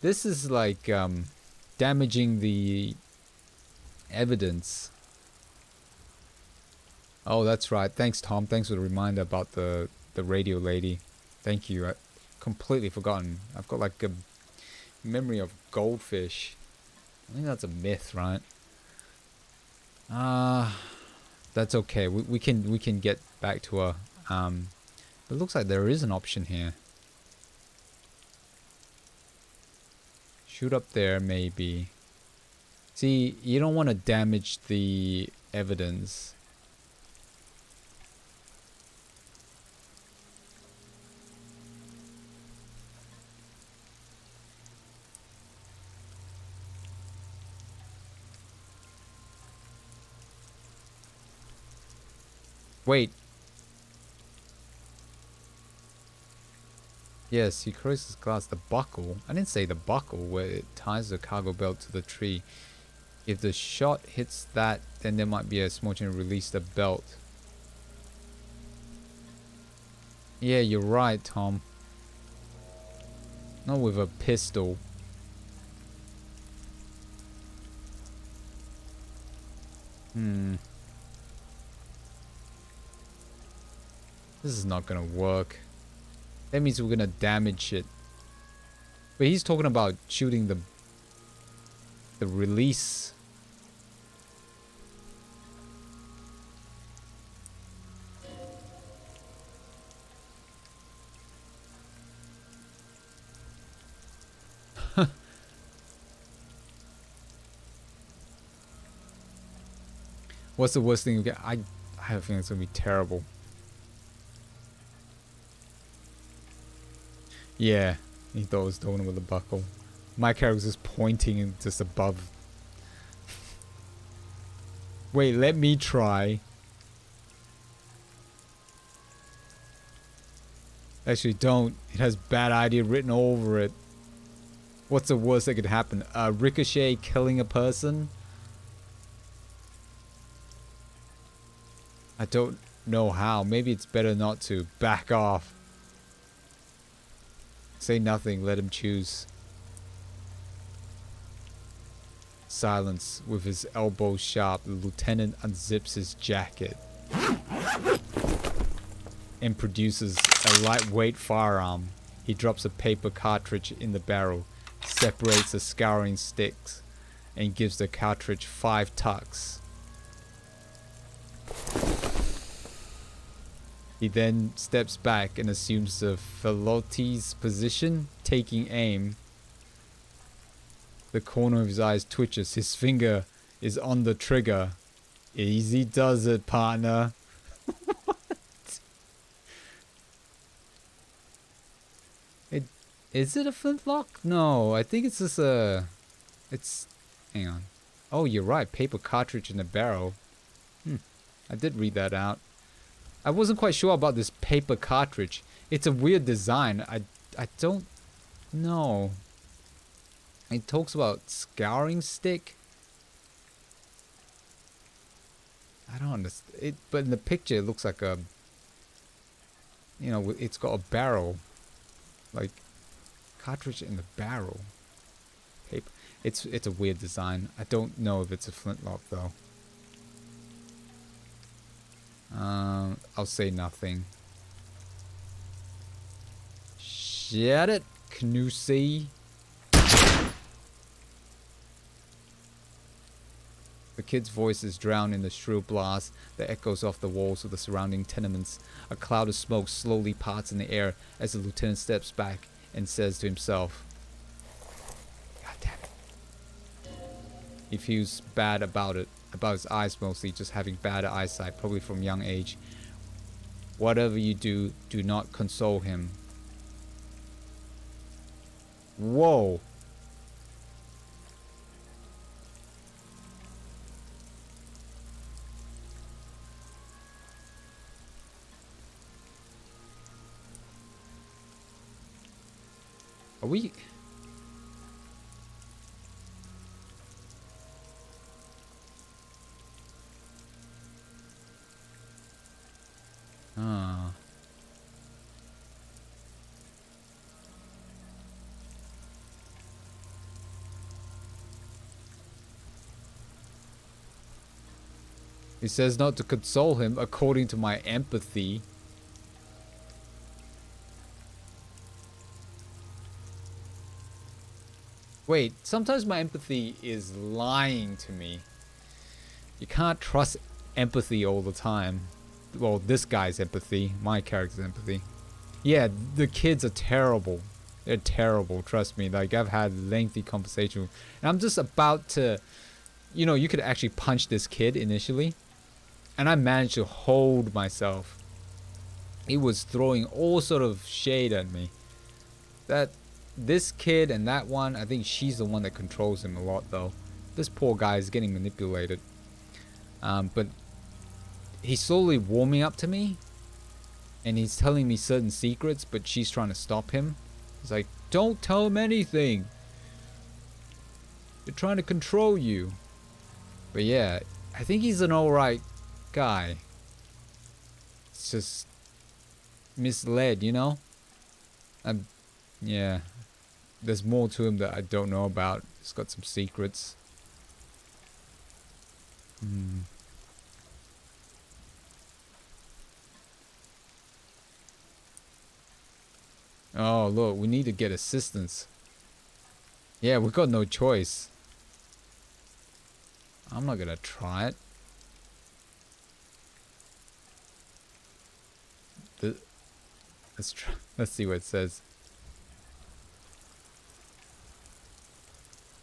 is like damaging the evidence. Oh, that's right. Thanks, Tom. Thanks for the reminder about the radio lady. Thank you. I completely forgotten. I've got like a memory of goldfish. I think that's a myth, right? That's okay. We can get back to her. It looks like there is an option here. Shoot up there, maybe. See, you don't want to damage the evidence. Wait. Yes, he corrects glass. The buckle. I didn't say the buckle where it ties the cargo belt to the tree. If the shot hits that, then there might be a small chance to release the belt. Yeah, you're right, Tom. Not with a pistol. This is not gonna work. That means we're gonna damage it. But he's talking about shooting the release. What's the worst thing you get? I have a feeling it's gonna be terrible. Yeah, he thought it was the one with the buckle. My character was just pointing just above. Wait, let me try. Actually, don't. It has bad idea written all over it. What's the worst that could happen? Ricochet killing a person? I don't know how. Maybe it's better not to. Back off. Say nothing. Let him choose. Silence. With his elbow sharp, the lieutenant unzips his jacket and produces a lightweight firearm. He drops a paper cartridge in the barrel, separates the scouring sticks, and gives the cartridge 5 tucks. He then steps back and assumes the Felotti's position, taking aim. The corner of his eyes twitches. His finger is on the trigger. Easy does it, partner. Is it a flintlock? No, I think it's just a... It's... Hang on. Oh, you're right. Paper cartridge in the barrel. I did read that out. I wasn't quite sure about this paper cartridge. It's a weird design. I don't know. It talks about scouring stick. I don't understand. It, but in the picture, it looks like a... You know, it's got a barrel. Like... Cartridge in the barrel. Paper. It's a weird design. I don't know if it's a flintlock though. I'll say nothing. Shut it, Knussy. The kid's voice is drowned in the shrill blast that echoes off the walls of the surrounding tenements. A cloud of smoke slowly parts in the air as the lieutenant steps back and says to himself, God damn it. He feels bad about it, about his eyes mostly, just having bad eyesight, probably from young age. Whatever you do, do not console him. Whoa. Are we... He says not to console him according to my empathy. Wait, sometimes my empathy is lying to me. You can't trust empathy all the time. Well, this guy's empathy, my character's empathy. Yeah, the kids are terrible. They're terrible, trust me. Like, I've had lengthy conversations. And I'm just about to... You know, you could actually punch this kid initially. And I managed to hold myself. He was throwing all sort of shade at me. This kid and that one, I think she's the one that controls him a lot though. This poor guy is getting manipulated. But he's slowly warming up to me. And he's telling me certain secrets, but she's trying to stop him. He's like, don't tell him anything. They're trying to control you. But yeah, I think he's an alright guy. It's just misled, you know? Yeah. There's more to him that I don't know about. He's got some secrets. Oh, look, we need to get assistance. Yeah, we've got no choice. I'm not gonna try it. Let's see what it says.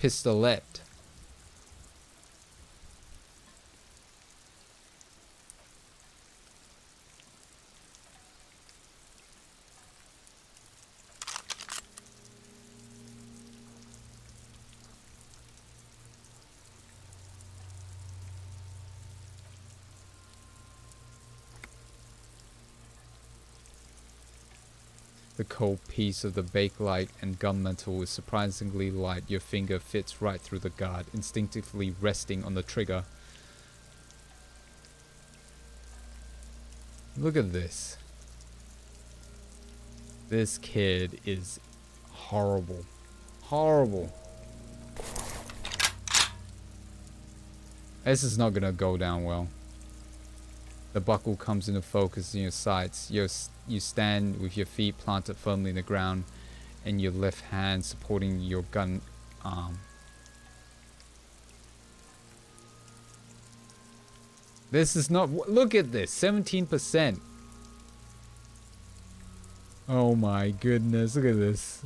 Pistolet. The cold piece of the bakelite and gunmetal is surprisingly light. Your finger fits right through the guard, instinctively resting on the trigger. Look at this. This kid is horrible. Horrible. This is not gonna go down well. The buckle comes into focus in your sights. You stand with your feet planted firmly in the ground and your left hand supporting your gun arm. This is not... Look at this. 17%. Oh my goodness. Look at this.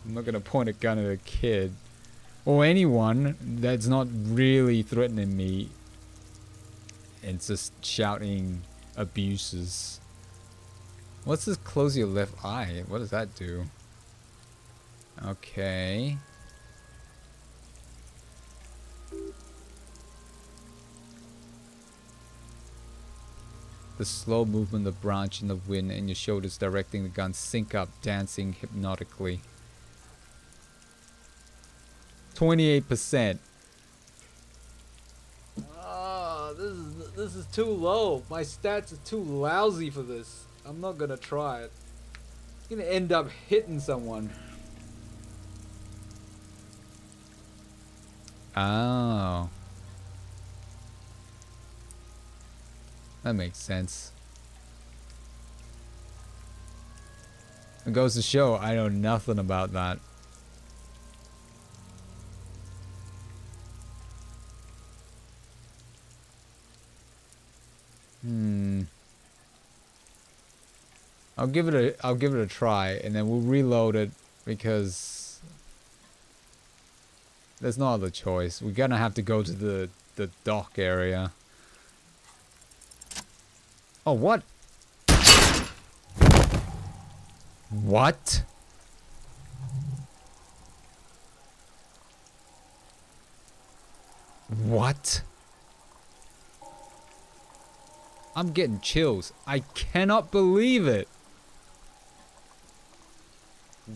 I'm not gonna point a gun at a kid or anyone that's not really threatening me and just shouting abuses. What's this? Close your left eye. What does that do? Okay. The slow movement of the branch in the wind and your shoulders directing the gun sync up, dancing hypnotically. 28%. Oh, this is too low. My stats are too lousy for this. I'm not gonna try it. I'm gonna end up hitting someone. Oh. That makes sense. It goes to show I know nothing about that. I'll give it a try and then we'll reload it because there's no other choice. We're gonna have to go to the dock area. Oh, what? What? What? I'm getting chills. I cannot believe it.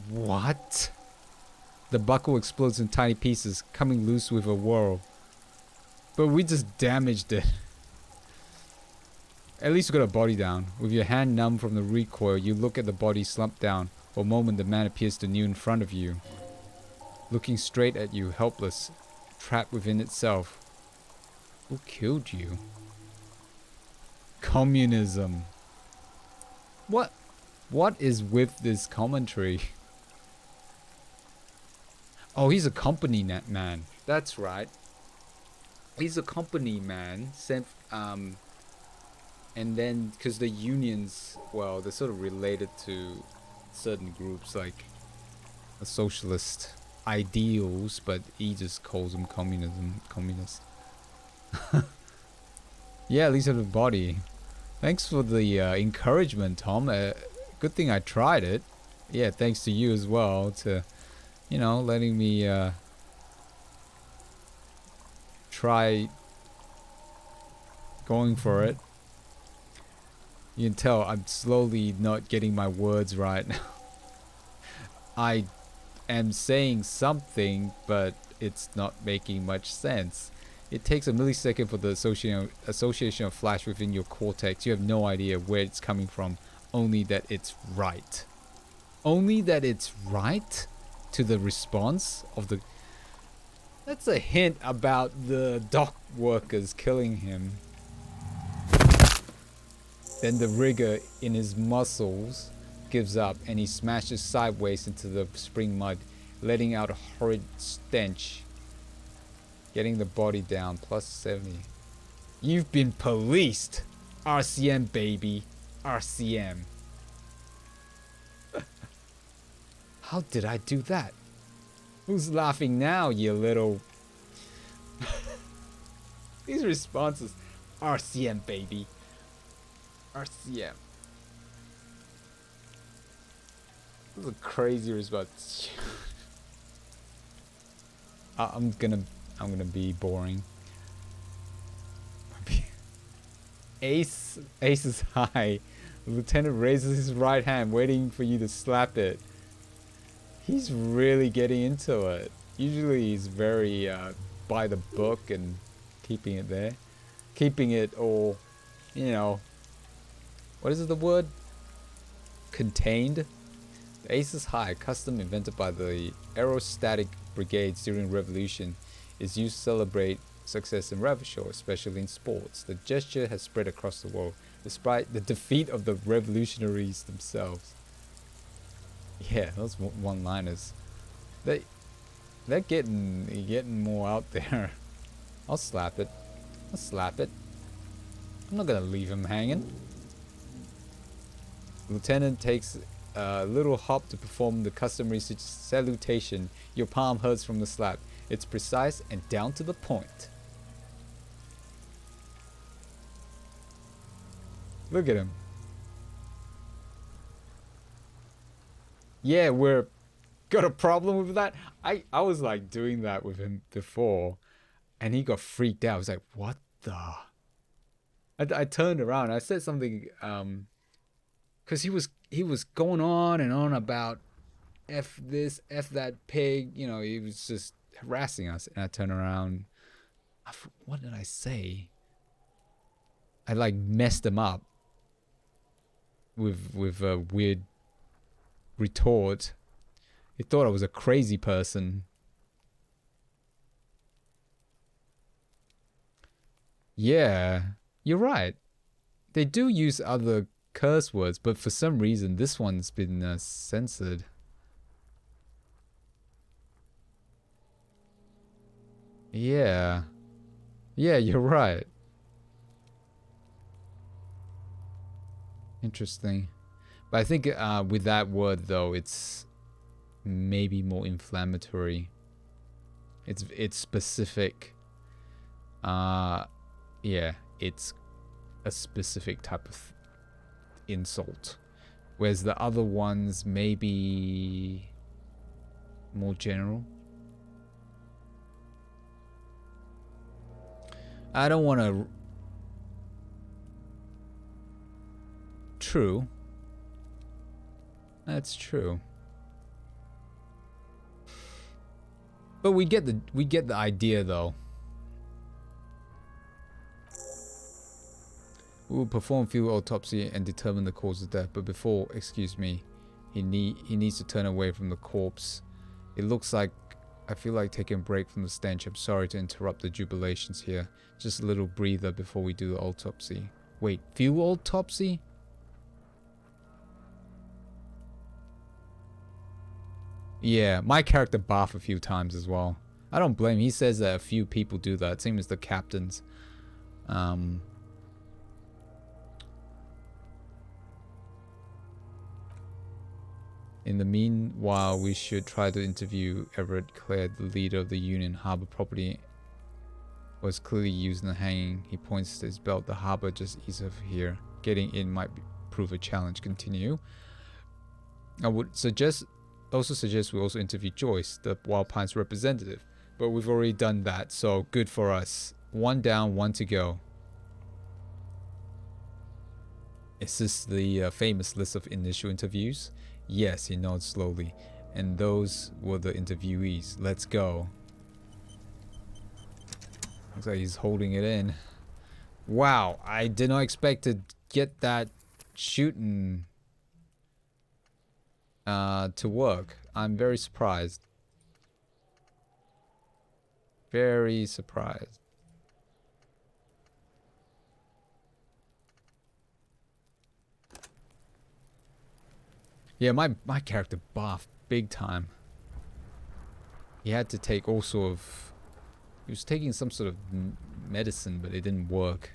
What? The buckle explodes in tiny pieces, coming loose with a whirl. But we just damaged it. At least we got a body down. With your hand numb from the recoil, you look at the body slumped down. For a moment, the man appears to kneel in front of you, looking straight at you, helpless, trapped within itself. Who killed you? Communism. What is with this commentary? Oh, he's a company man. That's right. He's a company man. Sent, and then, because the unions, well, they're sort of related to certain groups, like a socialist ideals, but he just calls them communist. Yeah, at least have a body. Thanks for the encouragement, Tom. Good thing I tried it. Yeah, thanks to you as well to, you know, letting me try going for it. You can tell I'm slowly not getting my words right. I am saying something, but it's not making much sense. It takes a millisecond for the association of flash within your cortex. You have no idea where it's coming from, only that it's right. Only that it's right to the response of the... That's a hint about the dock workers killing him. Then the rigor in his muscles gives up and he smashes sideways into the spring mud, letting out a horrid stench. Getting the body down, plus 70. You've been policed! RCM, baby. RCM. How did I do that? Who's laughing now, you little... These responses. RCM, baby. RCM. This is a crazy response. I'm gonna be boring. Ace is high. The lieutenant raises his right hand, waiting for you to slap it. He's really getting into it. Usually he's very by the book and keeping it there. Keeping it all, you know, what is it, the word? Contained? The Ace is High, custom invented by the Aerostatic Brigades during Revolution, is used to celebrate success in Ravishore, especially in sports. The gesture has spread across the world, despite the defeat of the revolutionaries themselves. Yeah, those one-liners. They're getting more out there. I'll slap it. I'll slap it. I'm not gonna leave him hanging. Lieutenant takes a little hop to perform the customary salutation. Your palm hurts from the slap. It's precise and down to the point. Look at him. Yeah, we're got a problem with that. I was like doing that with him before, and he got freaked out. I was like, what the? I turned around. I said something, because he was going on and on about F this, F that pig. You know, he was just harassing us. And I turned around. What did I say? I like messed him up with a weird retort. He thought I was a crazy person. Yeah, you're right. They do use other curse words, but for some reason this one's been censored. Yeah. Yeah, you're right. Interesting. But I think with that word though, it's maybe more inflammatory. It's specific. Yeah, it's a specific type of insult. Whereas the other ones maybe more general. I don't want to... True. That's true. But we get the idea though. We will perform field autopsy and determine the cause of death, but before, excuse me, he needs to turn away from the corpse. It looks like I feel like taking a break from the stench. I'm sorry to interrupt the jubilations here. Just a little breather before we do the autopsy. Wait, field autopsy? Yeah, my character barfed a few times as well. I don't blame him. He says that a few people do that. Same as the captains. In the meanwhile, we should try to interview Everett Clare, the leader of the Union Harbor property. Was clearly used in the hanging. He points to his belt. The harbor just east of here. Getting in might prove a challenge. Continue. I would also suggest we also interview Joyce, the Wild Pines representative. But we've already done that, so good for us. 1 down, 1 to go. Is this the famous list of initial interviews? Yes, he nods slowly. And those were the interviewees. Let's go. Looks like he's holding it in. Wow, I did not expect to get that shooting to work. I'm very surprised. Very surprised. Yeah, my character barfed big time. He had to take all sort of... He was taking some sort of medicine, but it didn't work.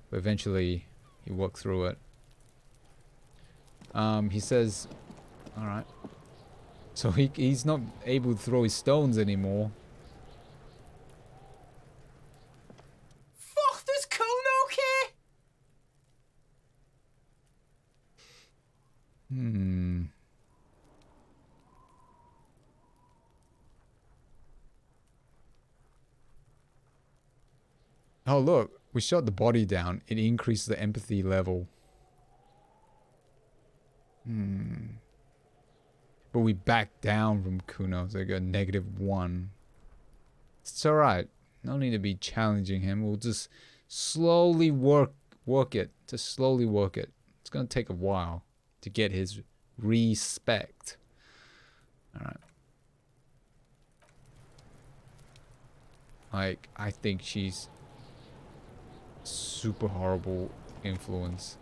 But eventually, he worked through it. He says... Alright. So he's not able to throw his stones anymore. Fuck, this cone okay? Oh, look. We shot the body down. It increased the empathy level. But we backed down from Kuno. So I got -1. It's alright. No need to be challenging him. We'll just slowly work it. Just slowly work it. It's gonna take a while to get his respect. Alright. Like, I think she's super horrible influence.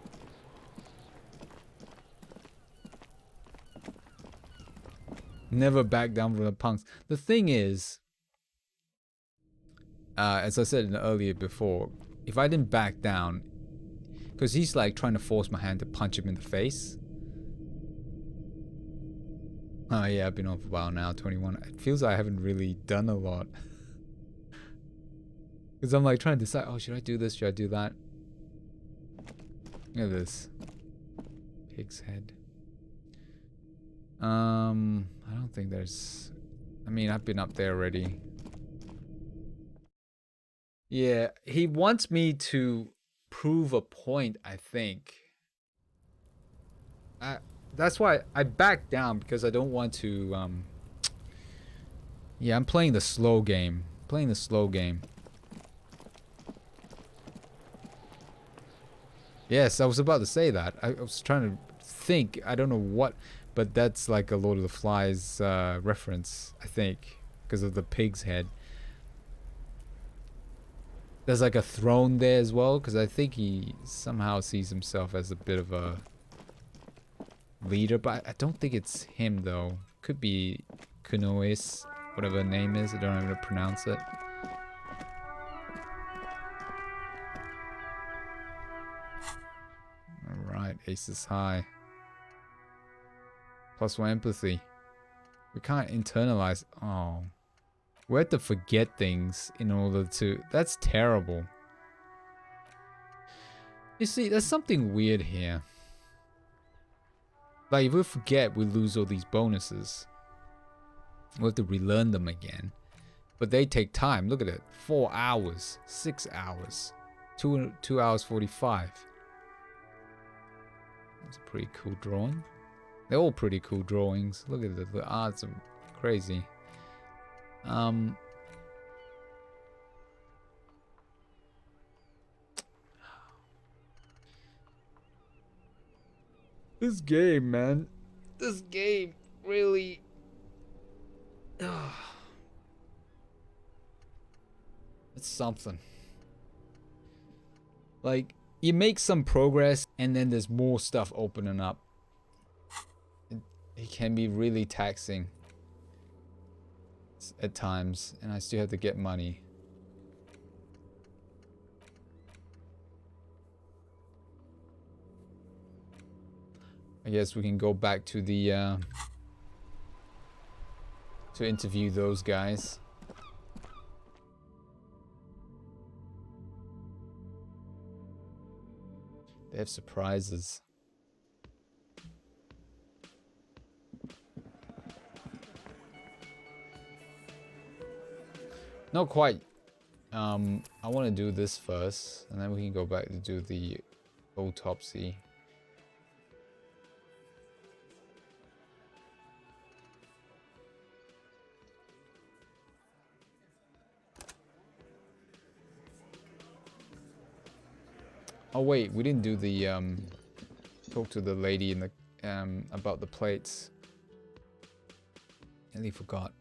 Never back down from the punks. The thing is, as I said earlier before, if I didn't back down, because he's like trying to force my hand to punch him in the face. Oh yeah, I've been on for a while now, 21. It feels like I haven't really done a lot. Because I'm like trying to decide, oh, should I do this? Should I do that? Look at this. Pig's head. I don't think there's... I mean, I've been up there already. Yeah, he wants me to prove a point, I think. That's why I backed down, because I don't want to, yeah, I'm playing the slow game. Playing the slow game. Yes, I was about to say that. I was trying to think. I don't know what, but that's like a Lord of the Flies reference, I think, because of the pig's head. There's like a throne there as well, because I think he somehow sees himself as a bit of a leader, but I don't think it's him though. Could be Kunois, whatever her name is. I don't know how to pronounce it. Alright, ace is high. +1 empathy. We can't internalize. Oh. We have to forget things in order to... That's terrible. You see, there's something weird here. Like, if we forget, we lose all these bonuses. We have to relearn them again. But they take time. Look at it. 4 hours. 6 hours. 2 hours 45. That's a pretty cool drawing. They're all pretty cool drawings. Look at the arts are crazy. This game, man. This game really... It's something. Like, you make some progress and then there's more stuff opening up. It can be really taxing at times, and I still have to get money. I guess we can go back to the to interview those guys. They have surprises. Not quite. I want to do this first, and then we can go back to do the autopsy. Oh wait, we didn't do the talk to the lady in the about the plates. Nearly forgot.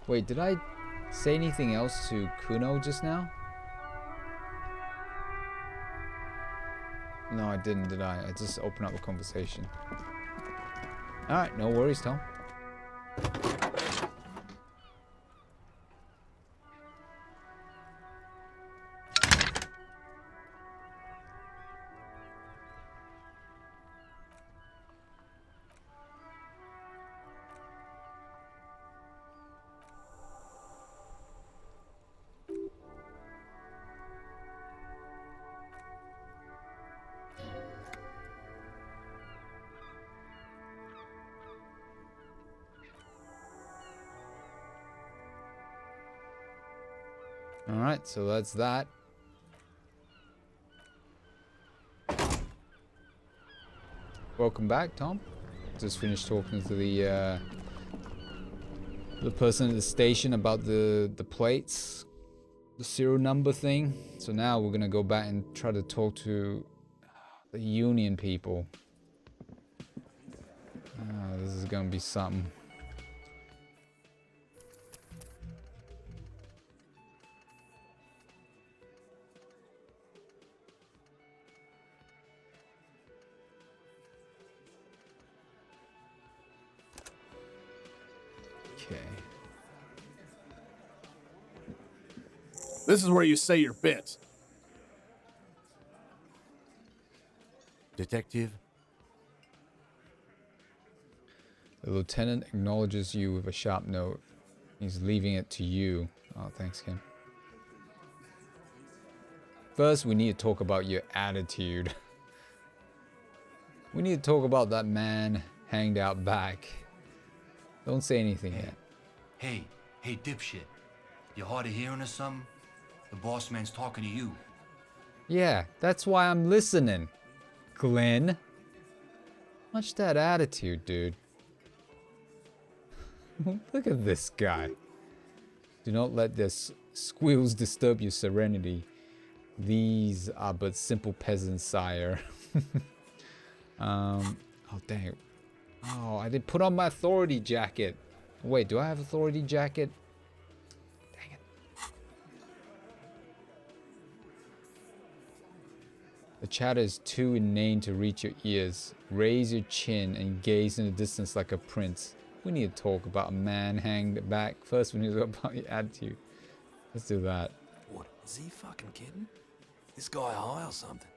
Wait, did I say anything else to Kuno just now? No, I didn't, did I? I just opened up a conversation. Alright, no worries, Tom. Alright, so that's that. Welcome back, Tom. Just finished talking to the person at the station about the plates, the serial number thing. So now we're gonna go back and try to talk to the union people. This is gonna be something. Okay. This is where you say your bit. Detective, The lieutenant acknowledges you with a sharp note. He's leaving it to you. Oh, thanks, Ken. First, we need to talk about your attitude. We need to talk about that man hanged out back. Don't say anything yet. Hey, dipshit. You hard of hearing or something? The boss man's talking to you. Yeah, that's why I'm listening, Glenn. Watch that attitude, dude. Look at this guy. Do not let their squeals disturb your serenity. These are but simple peasants, sire. Oh, dang. Oh, I did put on my authority jacket. Wait, do I have authority jacket? Dang it. The chatter is too inane to reach your ears. Raise your chin and gaze in the distance like a prince. We need to talk about a man hanged back. First, we need to talk about your attitude. Let's do that. What, is he fucking kidding? This guy high or something?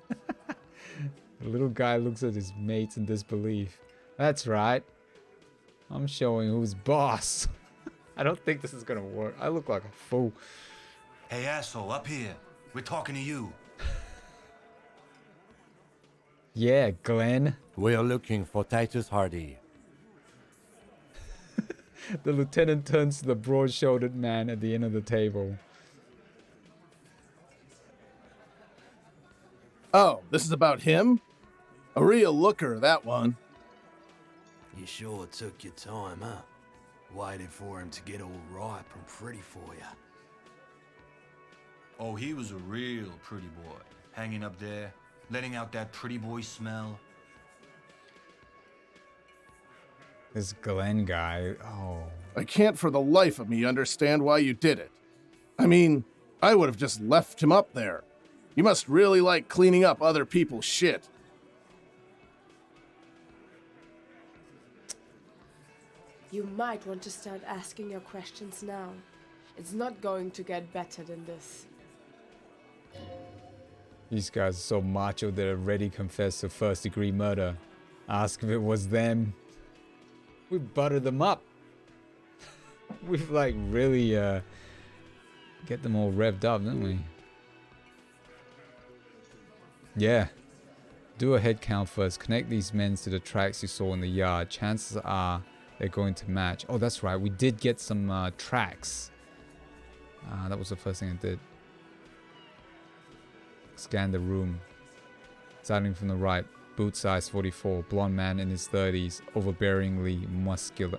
The little guy looks at his mates in disbelief. That's right. I'm showing who's boss. I don't think this is gonna work. I look like a fool. Hey, asshole, up here. We're talking to you. Yeah, Glenn. we are looking for Titus Hardy. The lieutenant turns to the broad-shouldered man at the end of the table. Oh, this is about him? A real looker, that one. You sure took your time, huh? Waited for him to get all ripe and pretty for you. Oh, he was a real pretty boy. Hanging up there, letting out that pretty boy smell. This Glenn guy, oh. I can't for the life of me understand why you did it. I mean, I would have just left him up there. You must really like cleaning up other people's shit. You might want to start asking your questions now. It's not going to get better than this. These guys are so macho they're ready to confess to first-degree murder. Ask if it was them. We buttered them up. We've like really get them all revved up, didn't we? Yeah. Do a head count first. Connect these men to the tracks you saw in the yard. Chances are they're going to match. Oh, that's right. We did get some tracks. That was the first thing I did. Scan the room. Starting from the right. Boot size 44. Blonde man in his 30s. Overbearingly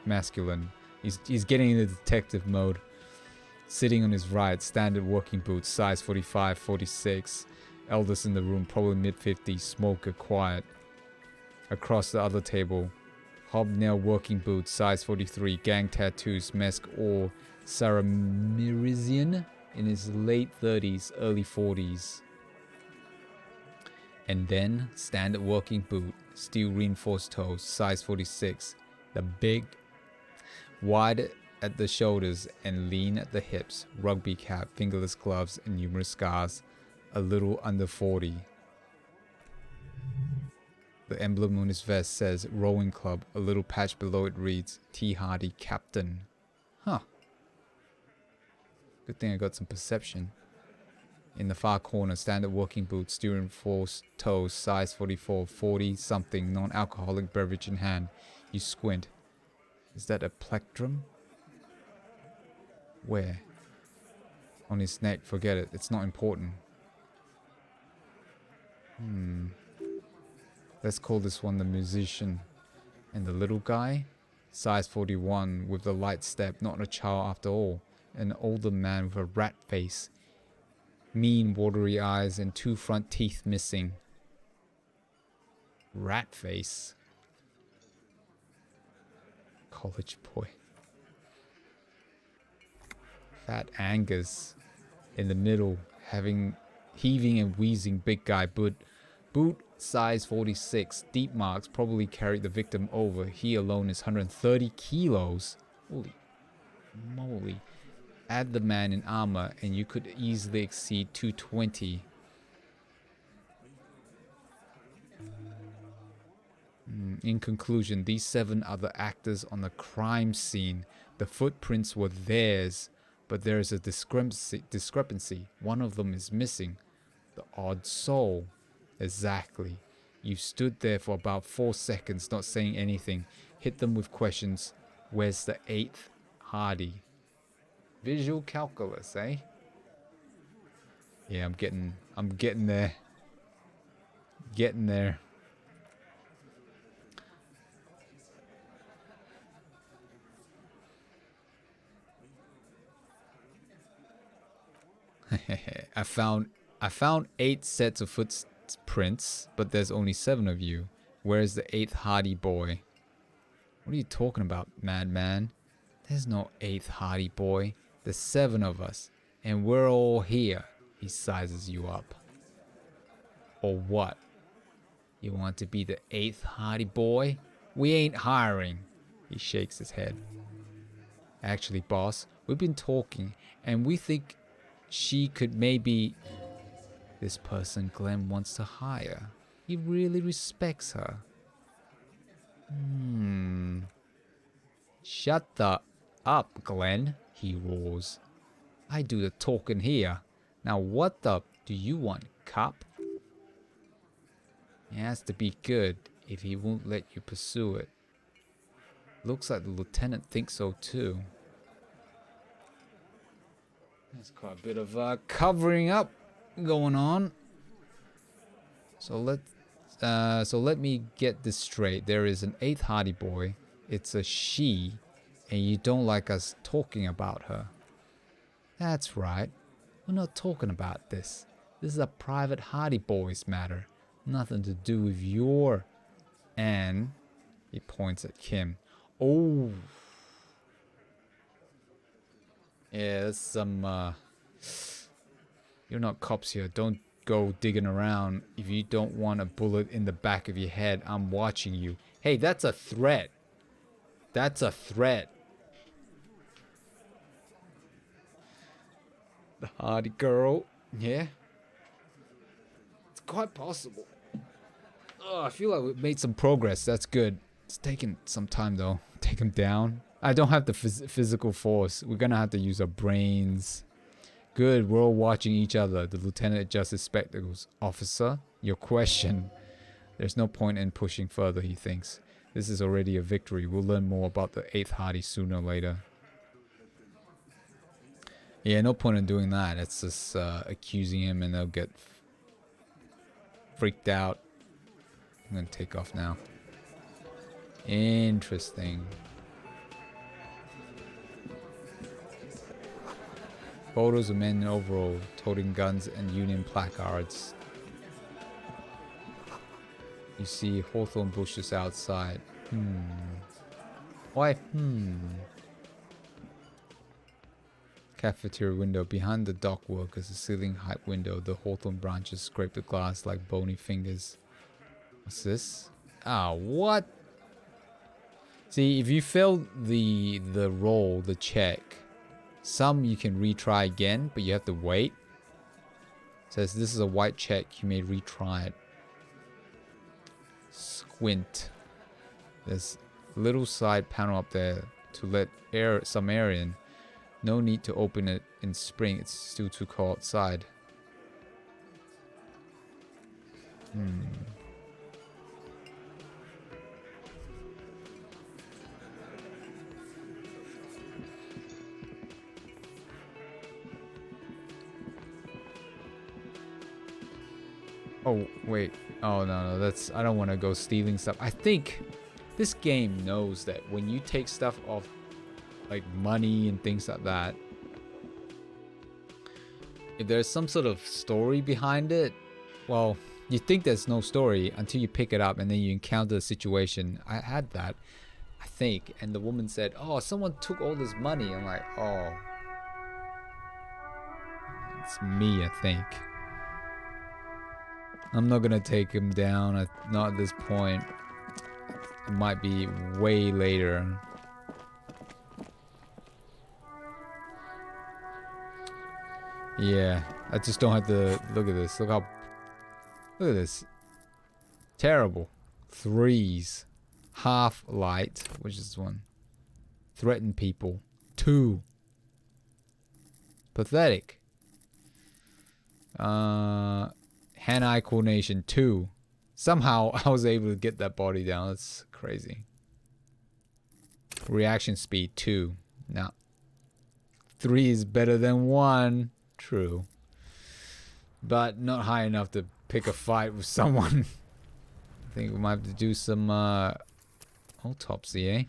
masculine. He's getting into detective mode. Sitting on his right. Standard working boots. Size 45, 46. Eldest in the room. Probably mid-50s. Smoker. Quiet. Across the other table. Hobnail working boots. Size 43. Gang tattoos. Mask or Saramirizian in his late 30s. Early 40s. And then, standard working boot, steel reinforced toes, size 46. The big, wide at the shoulders and lean at the hips, rugby cap, fingerless gloves, and numerous scars, a little under 40. The emblem on his vest says Rowing Club, a little patch below it reads T. Hardy, Captain. Huh. Good thing I got some perception. In the far corner, standard working boots, steel reinforced toes, size 44, 40-something, non-alcoholic beverage in hand. You squint. Is that a plectrum? Where? On his neck, forget it. It's not important. Let's call this one the musician. And the little guy? Size 41 with the light step, not a child after all. An older man with a rat face. Mean watery eyes and 2 front teeth missing. Rat face. College boy. Fat Angus in the middle, heaving and wheezing big guy. Boot size 46. Deep marks probably carried the victim over. He alone is 130 kilos. Holy moly. Add the man in armor and you could easily exceed 220. In conclusion, these 7 are the actors on the crime scene. The footprints were theirs, but there is a discrepancy. One of them is missing. The odd soul. Exactly. You stood there for about 4 seconds, not saying anything. Hit them with questions. Where's the 8th Hardy? Visual calculus, eh? Yeah, I'm getting there. Getting there. I found 8 sets of footprints, but there's only 7 of you. Where's the 8th Hardy boy? What are you talking about, madman? There's no 8th Hardy boy. There's 7 of us, and we're all here. He sizes you up. Or what? You want to be the 8th Hardy boy? We ain't hiring. He shakes his head. Actually, boss, we've been talking, and we think she could maybe... This person Glenn wants to hire. He really respects her. Shut the up, Glenn, he roars. I do the talking here. Now what the do you want, cop? It has to be good if he won't let you pursue it. Looks like the lieutenant thinks so too. There's quite a bit of covering up going on. So let me get this straight. There is an 8th Hardy boy. It's a she, and you don't like us talking about her. That's right. We're not talking about this. This is a private Hardy boys matter. Nothing to do with your... And he points at Kim. Oh. Yeah, that's some, You're not cops here. Don't go digging around. If you don't want a bullet in the back of your head, I'm watching you. Hey, that's a threat. That's a threat. The Hardy girl. Yeah? It's quite possible. Oh, I feel like we've made some progress. That's good. It's taking some time, though. Take him down. I don't have the physical force. We're gonna have to use our brains. Good, we're all watching each other. The lieutenant adjusts his spectacles. Officer, your question. There's no point in pushing further, he thinks. This is already a victory. We'll learn more about the 8th Hardy sooner or later. Yeah, no point in doing that. It's just accusing him and they'll get freaked out. I'm gonna take off now. Interesting. Photos of men in overall, toting guns and Union placards. You see hawthorn bushes outside. Why? Cafeteria window. Behind the dock workers, a ceiling height window. The hawthorn branches scrape the glass like bony fingers. What's this? Ah, what? See, if you fail the roll, the check, some you can retry again, but you have to wait. It says this is a white check. You may retry it. Squint. There's a little side panel up there to let some air in. No need to open it in spring. It's still too cold outside. Oh, wait. Oh, no, that's... I don't want to go stealing stuff. I think this game knows that when you take stuff off, like money and things like that, if there's some sort of story behind it, well, you think there's no story until you pick it up and then you encounter a situation. I had that, I think, and the woman said, oh, someone took all this money. I'm like, oh, it's me, I think. I'm not gonna take him down, not at this point. It might be way later. Yeah, I just don't have to look at this. Look at this. Terrible. 3s. Half light, which is 1. Threaten people. 2. Pathetic. Hand-eye coordination 2. Somehow I was able to get that body down. That's crazy. Reaction speed 2. No. 3 is better than 1. True. But not high enough to pick a fight with someone. I think we might have to do some autopsy, eh?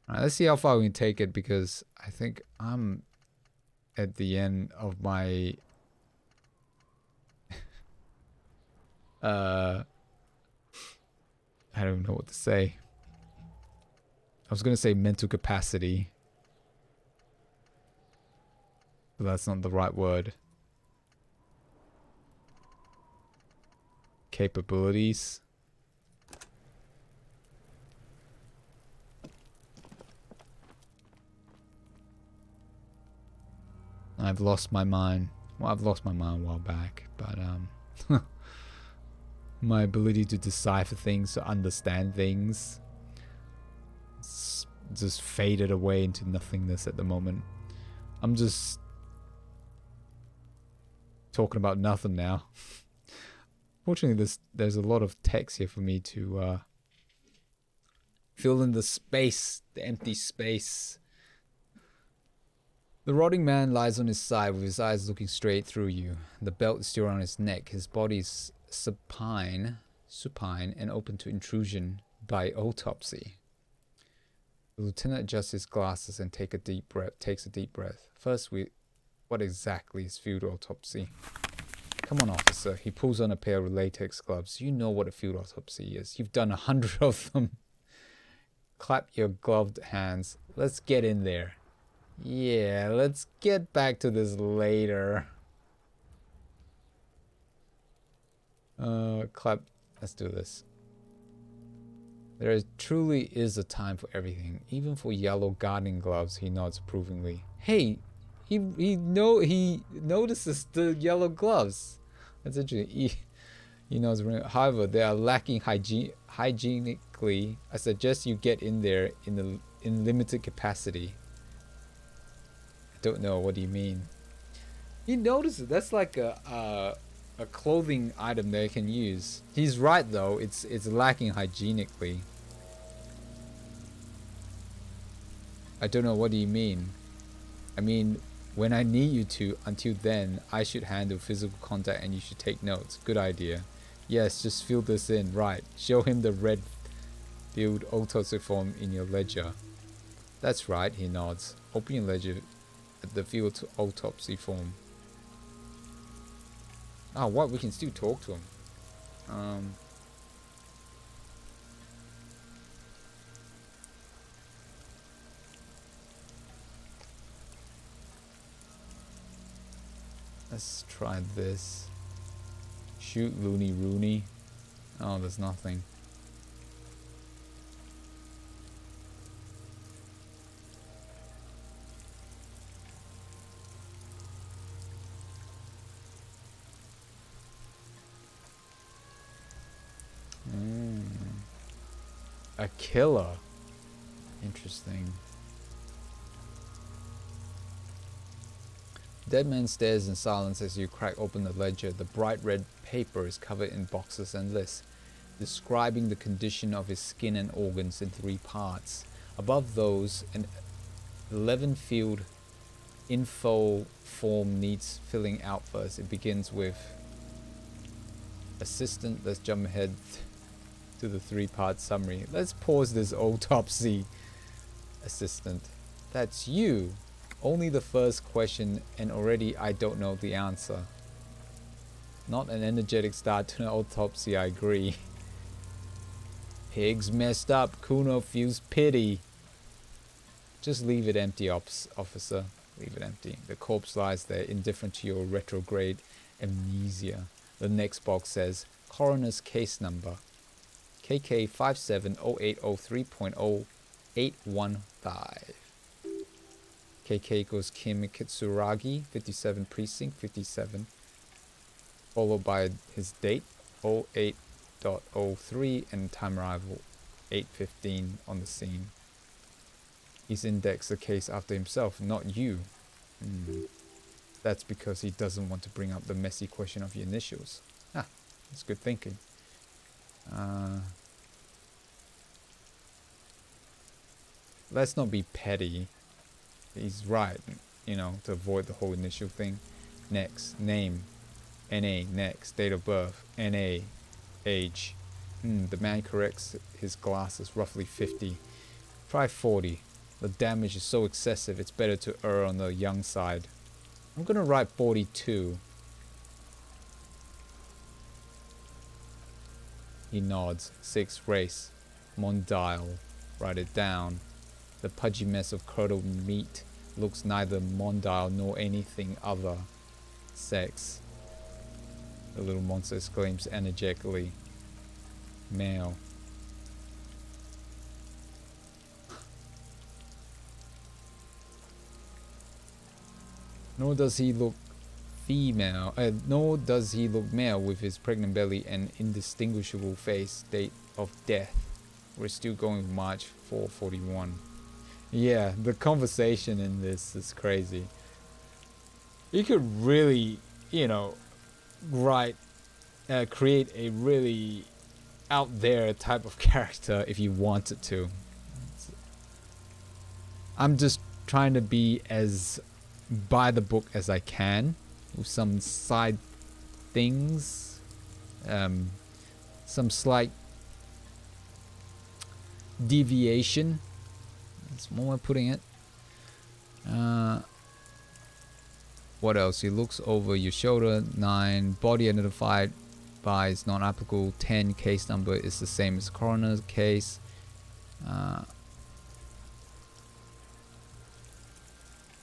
Alright, let's see how far we can take it, because I think I'm at the end of my I don't know what to say. I was gonna say mental capacity, but that's not the right word. Capabilities. I've lost my mind. Well, I've lost my mind a while back, but my ability to decipher things, to understand things, it's just faded away into nothingness at the moment. I'm just talking about nothing now. Fortunately, there's a lot of text here for me to fill in the space, the empty space. The rotting man lies on his side with his eyes looking straight through you. The belt is still around his neck. His body is supine and open to intrusion by autopsy. The lieutenant adjusts his glasses and takes a deep breath. First, what exactly is field autopsy? Come on, officer. He pulls on a pair of latex gloves. You know what a field autopsy is. You've done 100 of them. Clap your gloved hands. Let's get in there. Yeah, let's get back to this later. Clap. Let's do this. There truly is a time for everything, even for yellow gardening gloves. He nods approvingly. Hey, he notices the yellow gloves. That's interesting. He knows. However, they are lacking hygienically. I suggest you get in there in limited capacity. I don't know. What do you mean? He notices. That's like a clothing item they can use. He's right though. It's lacking hygienically. I don't know. What do you mean? I mean, when I need you to. Until then, I should handle physical contact and you should take notes. Good idea. Yes, just fill this in. Right. Show him the red field autopsy form in your ledger. That's right. He nods. Open your ledger at the field autopsy form. Oh, what? We can still talk to him. Let's try this. Shoot Looney Rooney. Oh, there's nothing. A killer. Interesting. Dead man stares in silence as you crack open the ledger. The bright red paper is covered in boxes and lists, describing the condition of his skin and organs in 3 parts. Above those, an 11-field info form needs filling out first. It begins with Assistant, let's jump ahead to the 3-part summary. Let's pause this autopsy. Assistant, that's you. Only the first question and already I don't know the answer. Not an energetic start to an autopsy, I agree. Pig's messed up. Kuno feels pity. Just leave it empty, officer. Leave it empty. The corpse lies there, indifferent to your retrograde amnesia. The next box says, Coroner's case number. KK 570803.0815. KK equals Kim Kitsuragi, 57 Precinct 57. Followed by his date, 08.03, and time arrival, 8:15 on the scene. He's indexed the case after himself, not you. That's because he doesn't want to bring up the messy question of your initials. That's good thinking. Let's not be petty. He's right, to avoid the whole initial thing. Next, name, NA. Next, date of birth, NA. Age, the man corrects his glasses, roughly 50. Try 40. The damage is so excessive, it's better to err on the young side. I'm gonna write 42. He nods. 6, race, Mondile. Write it down. The pudgy mess of curdled meat looks neither Mondile nor anything other. Sex. The little monster exclaims energetically. Male. Nor does he look female. Nor does he look male with his pregnant belly and indistinguishable face. Date of death. We're still going with March 441. Yeah, the conversation in this is crazy. You could really, create a really out there type of character if you wanted to. I'm just trying to be as by the book as I can with some side things, some slight deviation. That's one way of putting it. What else? He looks over your shoulder. 9. Body identified by is not applicable. 10. Case number is the same as coroner's case.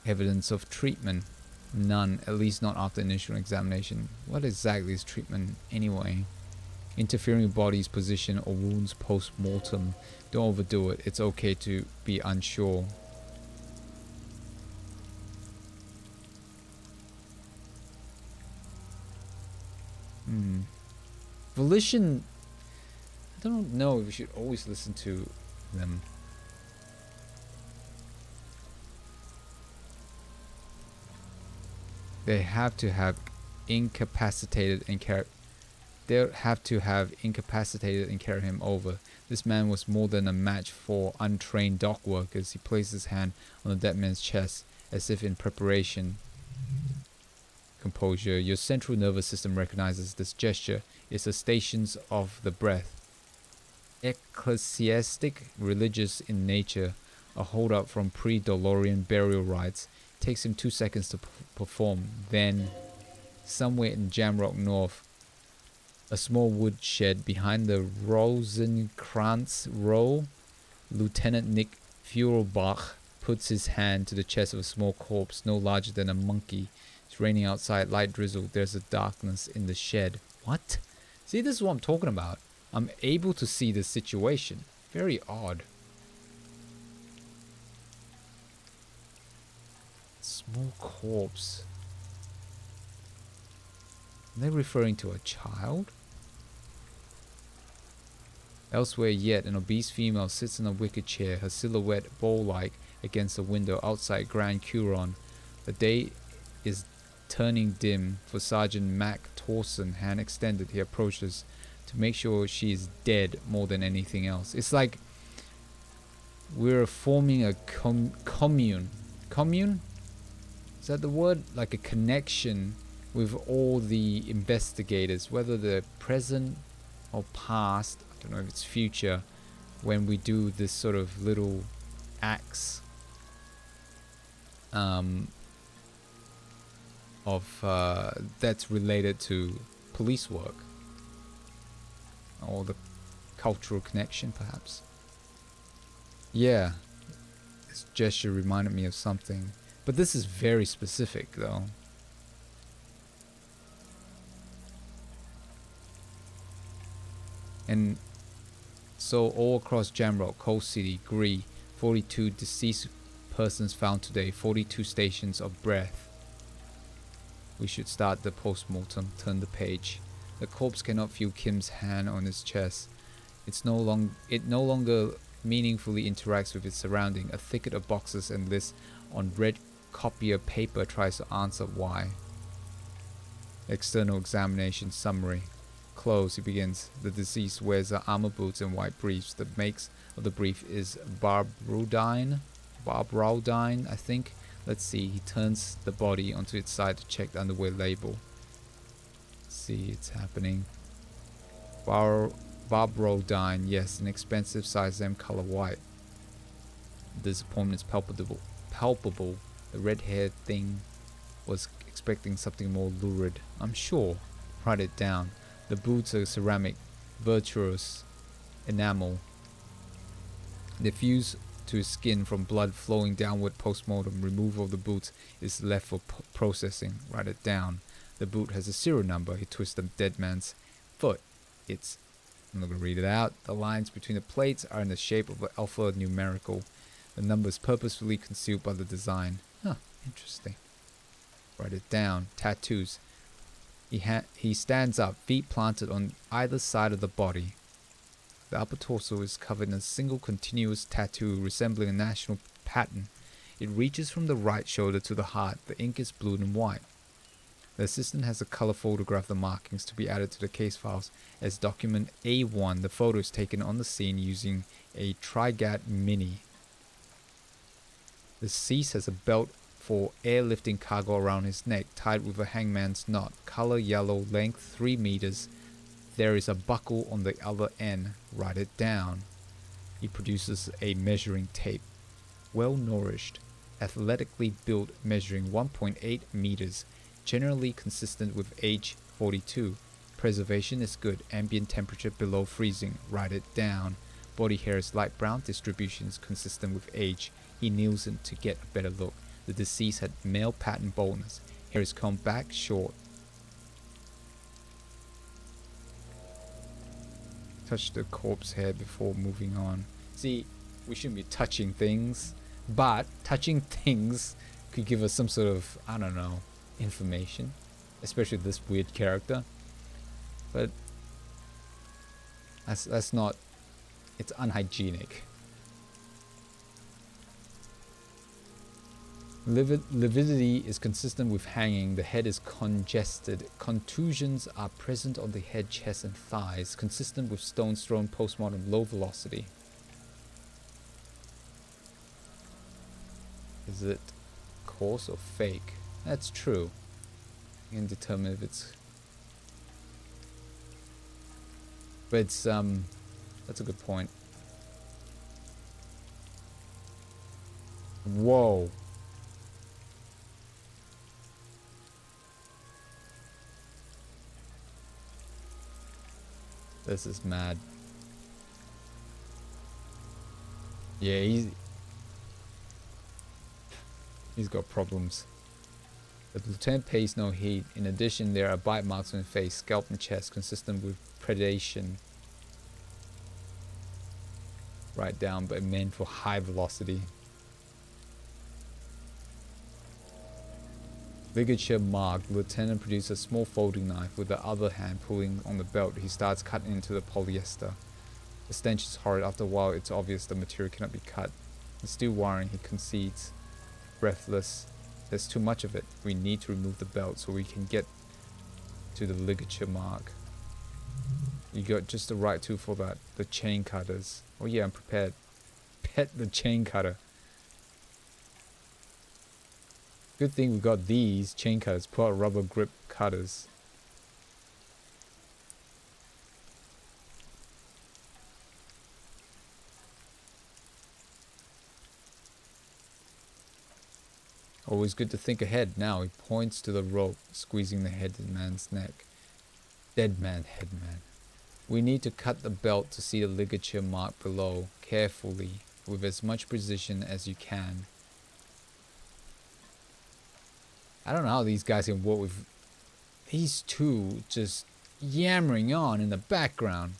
Evidence of treatment. None, at least not after initial examination. What exactly is treatment anyway? Interfering with body's position or wounds post-mortem. Don't overdo it. It's okay to be unsure. Volition. I don't know if we should always listen to them. They have to have incapacitated and carry him over. This man was more than a match for untrained dock workers. He placed his hand on the dead man's chest as if in preparation. Composure. Your central nervous system recognizes this gesture. It's the stations of the breath. Ecclesiastic, religious in nature, a hold-up from pre-Dolorian burial rites. Takes him 2 seconds to perform. Then, somewhere in Jamrock North, a small woodshed behind the Rosenkrantz Row, Lieutenant Nick Feuerbach puts his hand to the chest of a small corpse no larger than a monkey. It's raining outside, light drizzle. There's a darkness in the shed. What? See, this is what I'm talking about. I'm able to see the situation. Very odd. Small corpse. Are they referring to a child? Elsewhere yet, an obese female sits in a wicker chair, her silhouette bowl-like against the window outside Grand Curon. The day is turning dim for Sergeant Mac Torson, hand extended. He approaches to make sure she is dead more than anything else. It's like we're forming a commune. Commune? Is that the word? Like a connection with all the investigators, whether they're present or past, I don't know if it's future, when we do this sort of little acts that's related to police work or the cultural connection, perhaps. Yeah, this gesture reminded me of something, but this is very specific though. And so all across Jamrock, Coal City, Gree, 42 deceased persons found today, 42 stations of breath. We should start the post-mortem. Turn the page. The corpse cannot feel Kim's hand on his chest. It no longer meaningfully interacts with its surrounding. A thicket of boxes and lists on red copier paper tries to answer why. External examination summary. Clothes, he begins. The deceased wears armor boots and white briefs. The makes of the brief is Barbrodine, I think. Let's see, he turns the body onto its side to check the underwear label. See, it's happening. Barbrodine, yes, an expensive size M color white. Disappointment is palpable. The red-haired thing was expecting something more lurid, I'm sure. Write it down. The boots are ceramic, virtuous enamel. They fuse to his skin from blood flowing downward post-mortem. Removal of the boots is left for processing. Write it down. The boot has a serial number. He twists the dead man's foot. I'm not going to read it out. The lines between the plates are in the shape of an alphanumerical. The number is purposefully concealed by the design. Huh, interesting. Write it down. Tattoos. He stands up, feet planted on either side of the body. The upper torso is covered in a single continuous tattoo resembling a national pattern. It reaches from the right shoulder to the heart. The ink is blue and white. The assistant has a color photograph of the markings to be added to the case files as document A1. The photo is taken on the scene using a Trigat Mini. The deceased has a belt for airlifting cargo around his neck, tied with a hangman's knot. Color yellow, length 3 meters. There is a buckle on the other end. Write it down. He produces a measuring tape. Well nourished, athletically built, measuring 1.8 meters. Generally consistent with age 42. Preservation is good. Ambient temperature below freezing. Write it down. Body hair is light brown. Distribution is consistent with age. He kneels in to get a better look. The deceased had male pattern baldness. Hair is combed back short. Touch the corpse hair before moving on. See, we shouldn't be touching things, but touching things could give us some sort of, I don't know, information, especially this weird character. But that's not, it's unhygienic. Lividity is consistent with hanging. The head is congested. Contusions are present on the head, chest, and thighs, consistent with stones thrown post-mortem. Low velocity. Is it coarse or fake? That's true. You can determine if it's... But it's, that's a good point. Whoa. This is mad. Yeah, he's got problems. The lieutenant pays no heed. In addition, there are bite marks on his face, scalp and chest, consistent with predation. Write down, but meant for high velocity. Ligature mark. The lieutenant produces a small folding knife with the other hand pulling on the belt. He starts cutting into the polyester. The stench is horrid. After a while, it's obvious the material cannot be cut. It's still wiring. He concedes, breathless. There's too much of it. We need to remove the belt so we can get to the ligature mark. You got just the right tool for that. The chain cutters. Oh yeah, I'm prepared. Pet the chain cutter. Good thing we got these chain cutters. Put a rubber grip cutters. Always good to think ahead. Now he points to the rope, squeezing the head man's neck. Dead man, head man. We need to cut the belt to see the ligature mark below, carefully, with as much precision as you can. I don't know how these guys can work with these two just yammering on in the background.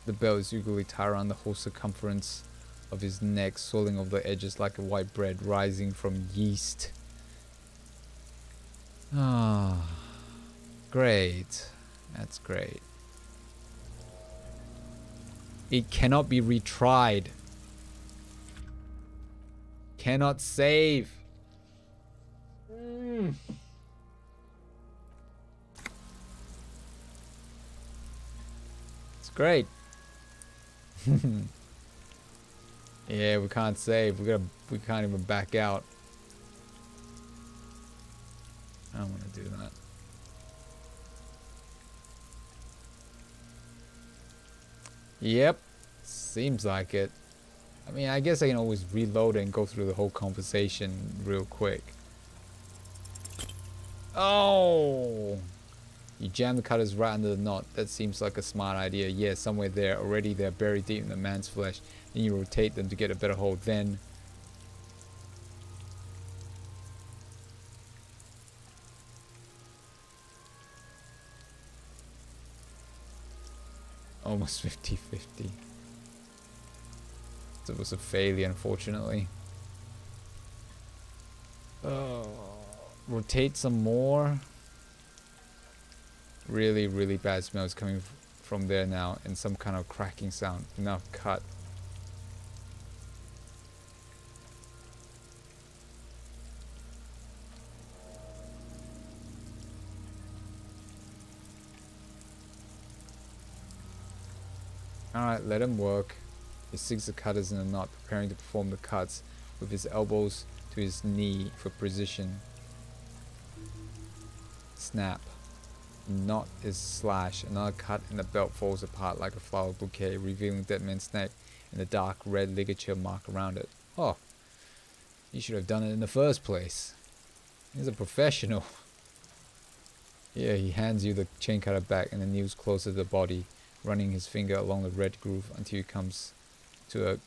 The belt is equally tied around the whole circumference of his neck, swirling over the edges like a white bread rising from yeast. Ah, great. That's great. It cannot be retried. Cannot save. It's great. Yeah, we can't save. We can't even back out. I don't want to do that. Yep. Seems like it. I mean, I guess I can always reload it and go through the whole conversation real quick. Oh! You jam the cutters right under the knot. That seems like a smart idea. Yeah, somewhere there. Already they're buried deep in the man's flesh. Then you rotate them to get a better hold. Then... almost 50-50. It was a failure, unfortunately. Rotate some more. Really, really bad smells coming from there now, and some kind of cracking sound. Enough cut. Alright, let him work. He sinks the cutters in a knot, preparing to perform the cuts with his elbows to his knee for precision. Snap. Knot is slashed. Another cut and the belt falls apart like a flower bouquet, revealing Dead Man's neck and the dark red ligature mark around it. Oh, you should have done it in the first place. He's a professional. Yeah, he hands you the chain cutter back and the needles closer to the body, running his finger along the red groove until he comes to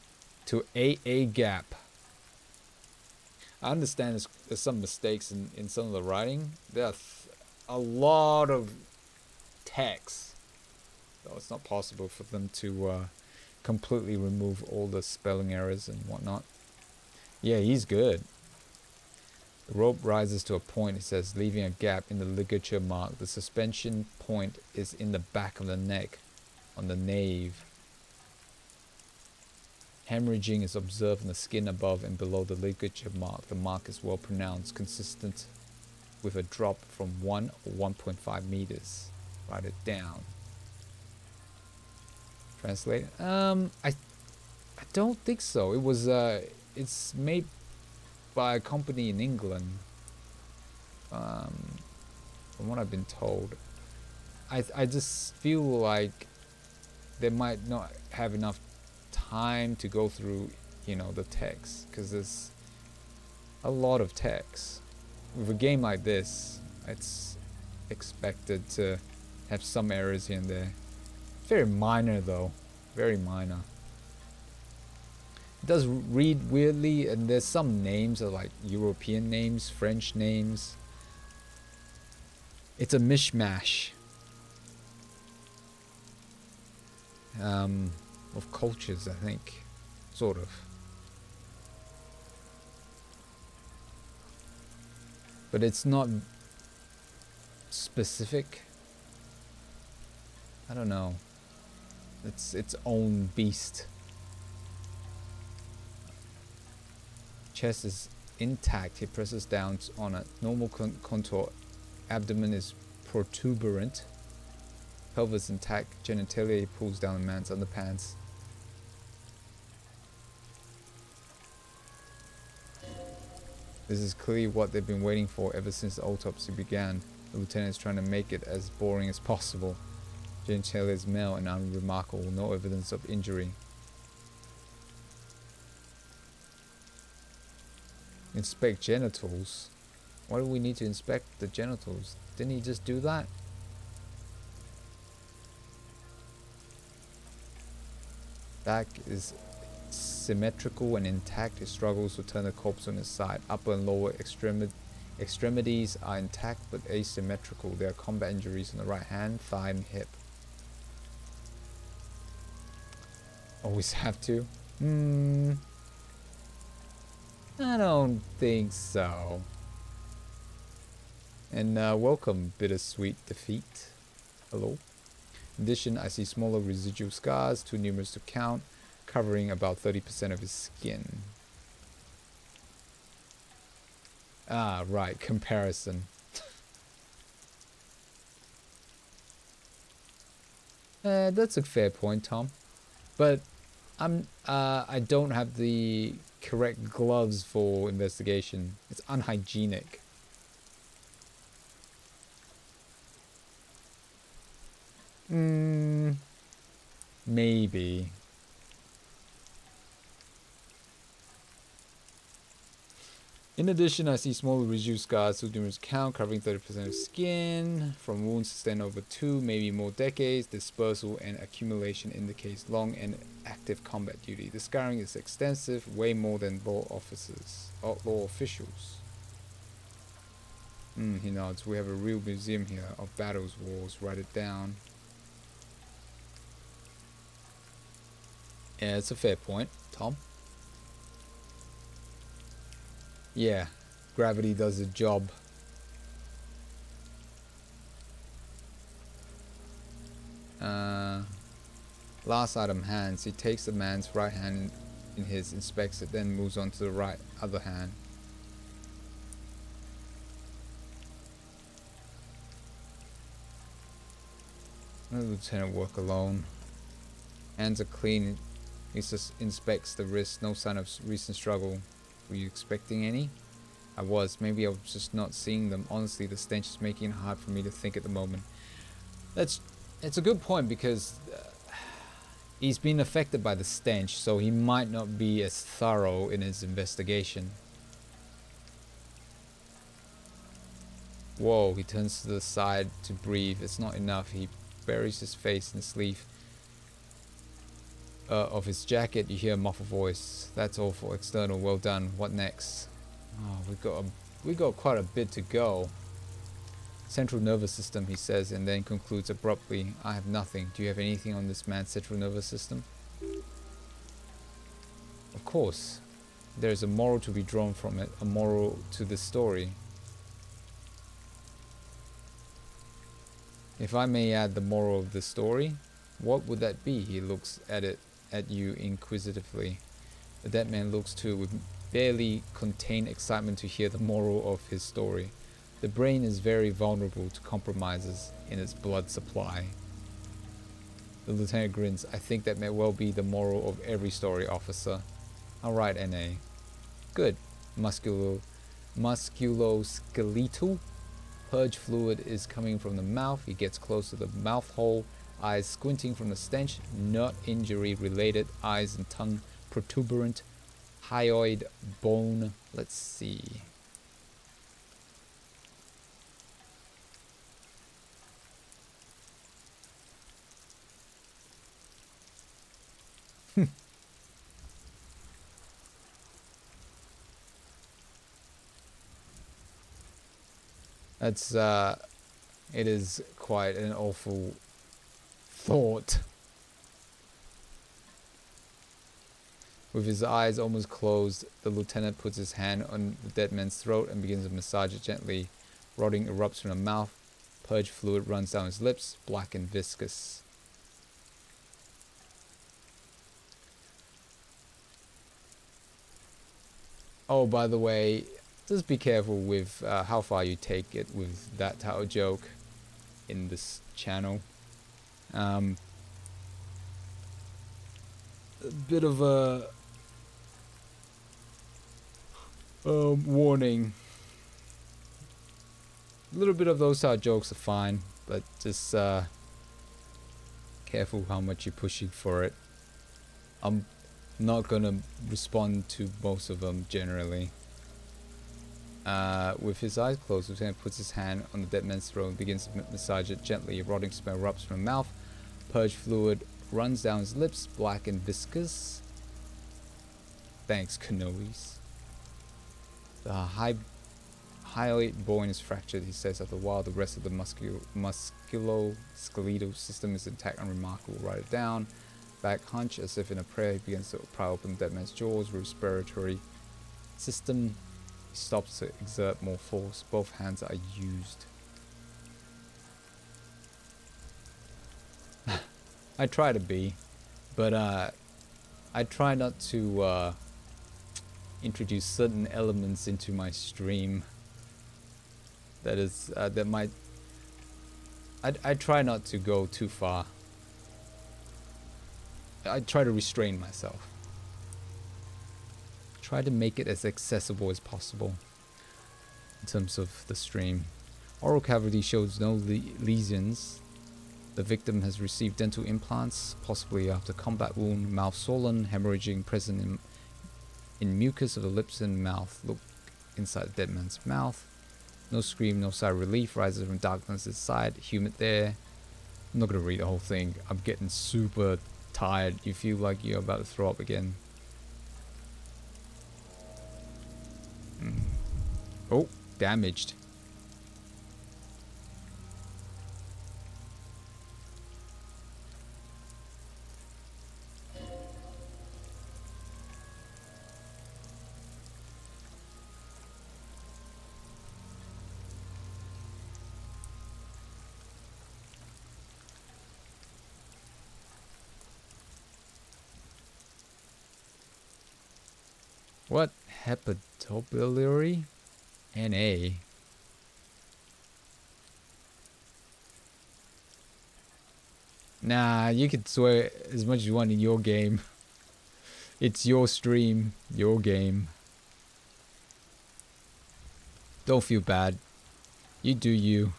a gap. I understand there's some mistakes in some of the writing. There are a lot of text, so it's not possible for them to completely remove all the spelling errors and whatnot. Yeah, he's good. The rope rises to a point, it says, leaving a gap in the ligature mark. The suspension point is in the back of the neck, on the nape. Hemorrhaging is observed in the skin above and below the ligature mark. The mark is well pronounced, consistent with a drop from 1 or 1.5 meters. Write it down. Translate. I don't think so. It was it's made by a company in England. From what I've been told. I just feel like they might not have enough time to go through, you know, the text, because there's a lot of text. With a game like this, it's expected to have some errors here and there. Very minor though, very minor. It does read weirdly, and there's some names are like European names, French names. It's a mishmash of cultures, I think, sort of. But it's not specific. I don't know. It's its own beast. Chest is intact. He presses down on a normal contour. Abdomen is protuberant. Pelvis intact. Genitalia, he pulls down the man's underpants. This is clearly what they've been waiting for ever since the autopsy began. The lieutenant is trying to make it as boring as possible. Genitalia is male and unremarkable, no evidence of injury. Inspect genitals? Why do we need to inspect the genitals? Didn't he just do that? Back is symmetrical and intact. He struggles to turn the corpse on his side. Upper and lower extremities are intact but asymmetrical. There are combat injuries on the right hand, thigh and hip. Always have to? I don't think so. And welcome, bittersweet defeat. Hello. In addition, I see smaller residual scars, too numerous to count, covering about 30% of his skin. Ah, right, comparison. That's a fair point, Tom. But I don't have the correct gloves for investigation. It's unhygienic. Maybe. In addition, I see small residual scars, so numerous count, covering 30% of skin, from wounds sustained over 2, maybe more decades. Dispersal and accumulation indicates long and active combat duty. The scarring is extensive, way more than law officials. He nods. We have a real museum here of battles, wars. Write it down. Yeah, it's a fair point, Tom. Yeah, gravity does the job. Last item, hands. He takes the man's right hand in his, inspects it, then moves on to the other hand. Let the lieutenant work alone. Hands are clean. He just inspects the wrist. No sign of recent struggle. Were you expecting any? I was. Maybe I was just not seeing them. Honestly, the stench is making it hard for me to think at the moment. It's a good point, because he's been affected by the stench, so he might not be as thorough in his investigation. Whoa, he turns to the side to breathe. It's not enough. He buries his face in the sleeve of his jacket. You hear a muffled voice. That's all for external. Well done. What next? Oh, we got quite a bit to go. Central nervous system, he says, and then concludes abruptly. I have nothing. Do you have anything on this man's central nervous system? Of course. There is a moral to be drawn from it. A moral to this story. If I may add the moral of the story, what would that be? He looks at you inquisitively. The dead man looks too, with barely contained excitement to hear the moral of his story. The brain is very vulnerable to compromises in its blood supply. The lieutenant grins. I think that may well be the moral of every story, officer. Alright, N.A. Good. Musculoskeletal. Purge fluid is coming from the mouth. He gets close to the mouth hole. Eyes squinting from the stench. Not injury related. Eyes and tongue protuberant. Hyoid bone. Let's see. That's it is quite an awful thought. With his eyes almost closed, the lieutenant puts his hand on the dead man's throat and begins to massage it gently. Rotting erupts from the mouth. Purge fluid runs down his lips, black and viscous. Oh, by the way, just be careful with how far you take it with that type of joke in this channel. A bit of a warning. A little bit of those type of jokes are fine, but just careful how much you're pushing for it. I'm not gonna respond to most of them generally. With his eyes closed, Lieutenant puts his hand on the dead man's throat and begins to massage it gently. A rotting smell erupts from the mouth. Purge fluid runs down his lips, black and viscous. Thanks, Kanois. The highlight bone is fractured, he says after a while. The rest of the musculoskeletal system is intact and remarkable. Write it down. Back hunch, as if in a prayer, he begins to pry open the dead man's jaws. Respiratory system. He stops to exert more force. Both hands are used. I try to be, but I try not to introduce certain elements into my stream that is that might I try not to go too far. I try to restrain myself. Try to make it as accessible as possible in terms of the stream. Oral cavity shows no lesions. The victim has received dental implants, possibly after combat wound. Mouth swollen, hemorrhaging present in mucus of the lips and mouth. Look inside the dead man's mouth. No scream, no sigh of relief rises from darkness inside. Humid there. I'm not going to read the whole thing. I'm getting super tired. You feel like you're about to throw up again. Oh, damaged. What? Hepatobiliary? NA? Nah, you can swear as much as you want in your game. It's your stream, your game. Don't feel bad. You do you.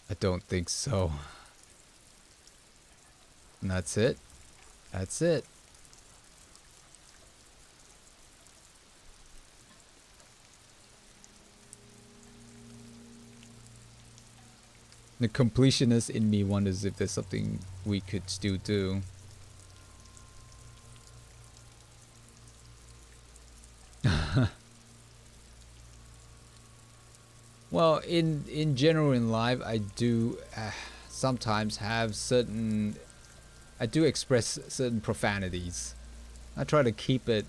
I don't think so. And that's it. That's it. The completionist in me wonders if there's something we could still do. Well, in general in life, I do sometimes have certain... I do express certain profanities. I try to keep it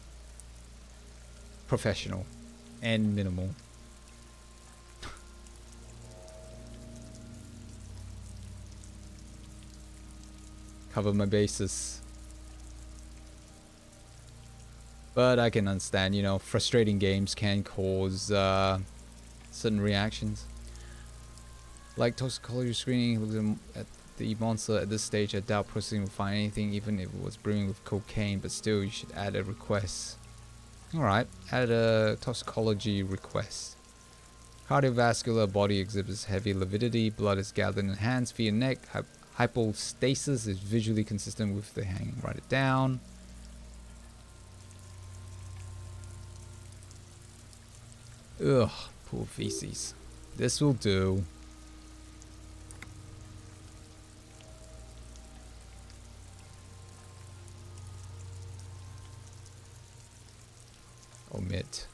professional and minimal. Cover my bases. But I can understand, you know, frustrating games can cause certain reactions. Like toxicology screening, looking at the monster at this stage, I doubt processing will find anything, even if it was brimming with cocaine, but still you should add a request. Alright, add a toxicology request. Cardiovascular body exhibits heavy lividity, blood is gathered in hands, feet and neck. Hypostasis is visually consistent with the hanging. Write it down. Ugh, poor feces. This will do. Omit.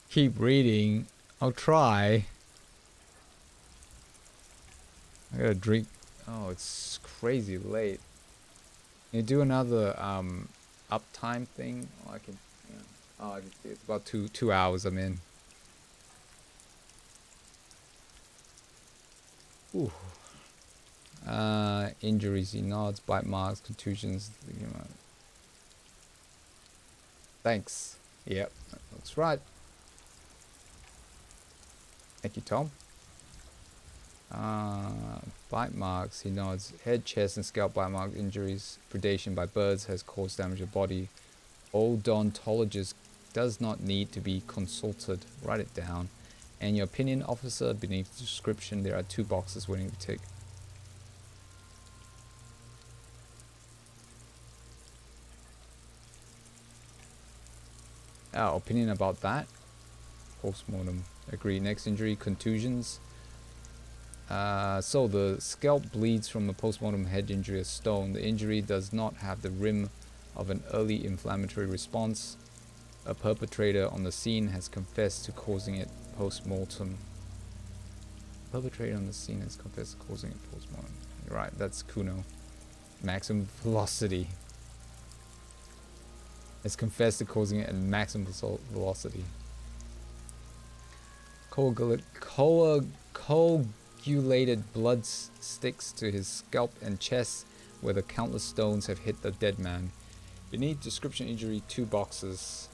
Keep reading. I'll try. I gotta drink. Oh, it's crazy late. Can you do another uptime thing? Oh, I can. Yeah. Oh, I can see it's about two hours I'm in. Ooh. Injuries, he nods, bite marks, contusions. You know. Thanks. Yep, that's right. Thank you, Tom. Bite marks, he nods. Head, chest, and scalp bite mark injuries. Predation by birds has caused damage to the body. Odontologist does not need to be consulted. Write it down. And your opinion, officer, beneath the description, there are 2 boxes waiting to tick. Opinion about that? Postmortem. Agree. Next injury, contusions. So the scalp bleeds from a postmortem head injury, a stone. The injury does not have the rim of an early inflammatory response. A perpetrator on the scene has confessed to causing it postmortem. Perpetrator on the scene has confessed to causing it postmortem. You're right, that's Kuno. Maximum velocity. Has confessed to causing it at maximum velocity. Coagulated blood sticks to his scalp and chest where the countless stones have hit the dead man. Beneath description injury, 2 boxes.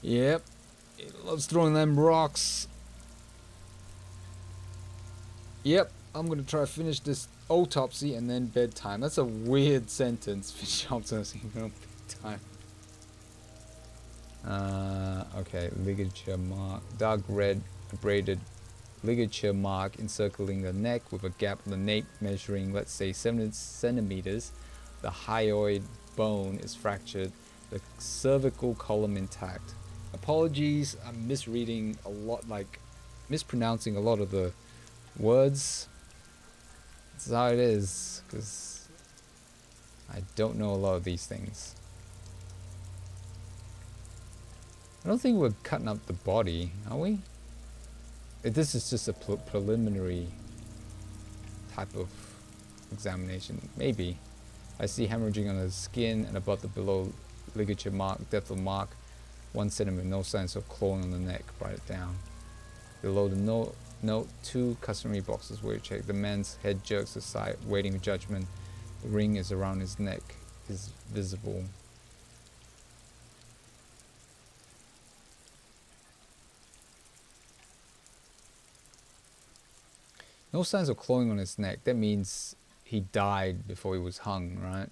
Yep. He loves throwing them rocks. Yep. I'm gonna try to finish this autopsy and then bedtime. That's a weird sentence. Finish autopsy and then bedtime. Okay, ligature mark, dark red abraded ligature mark encircling the neck with a gap in the nape measuring, let's say, 7 centimeters. The hyoid bone is fractured, the cervical column intact. Apologies, I'm misreading a lot, like mispronouncing a lot of the words. That's how it is, because I don't know a lot of these things. I don't think we're cutting up the body, are we? This is just a preliminary type of examination. Maybe. I see hemorrhaging on the skin and above the below ligature mark, depth of mark, 1 centimeter, no signs of clawing on the neck. Write it down. Below the note, 2 customary boxes where you check. The man's head jerks aside, waiting for judgment. The ring is around his neck, is visible. No signs of clawing on his neck. That means he died before he was hung, right?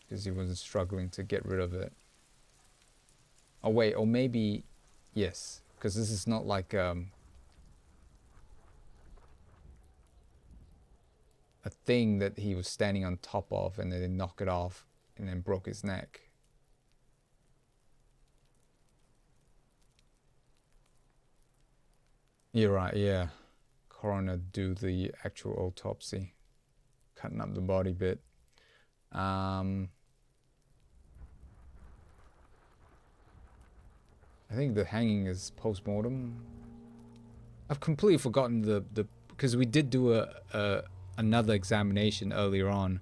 Because he wasn't struggling to get rid of it. Oh wait, or maybe, yes, because this is not like a thing that he was standing on top of and then they knock it off and then broke his neck. You're right, yeah. Coroner do the actual autopsy, cutting up the body bit. I think the hanging is post-mortem. I've completely forgotten the because we did do another examination earlier on.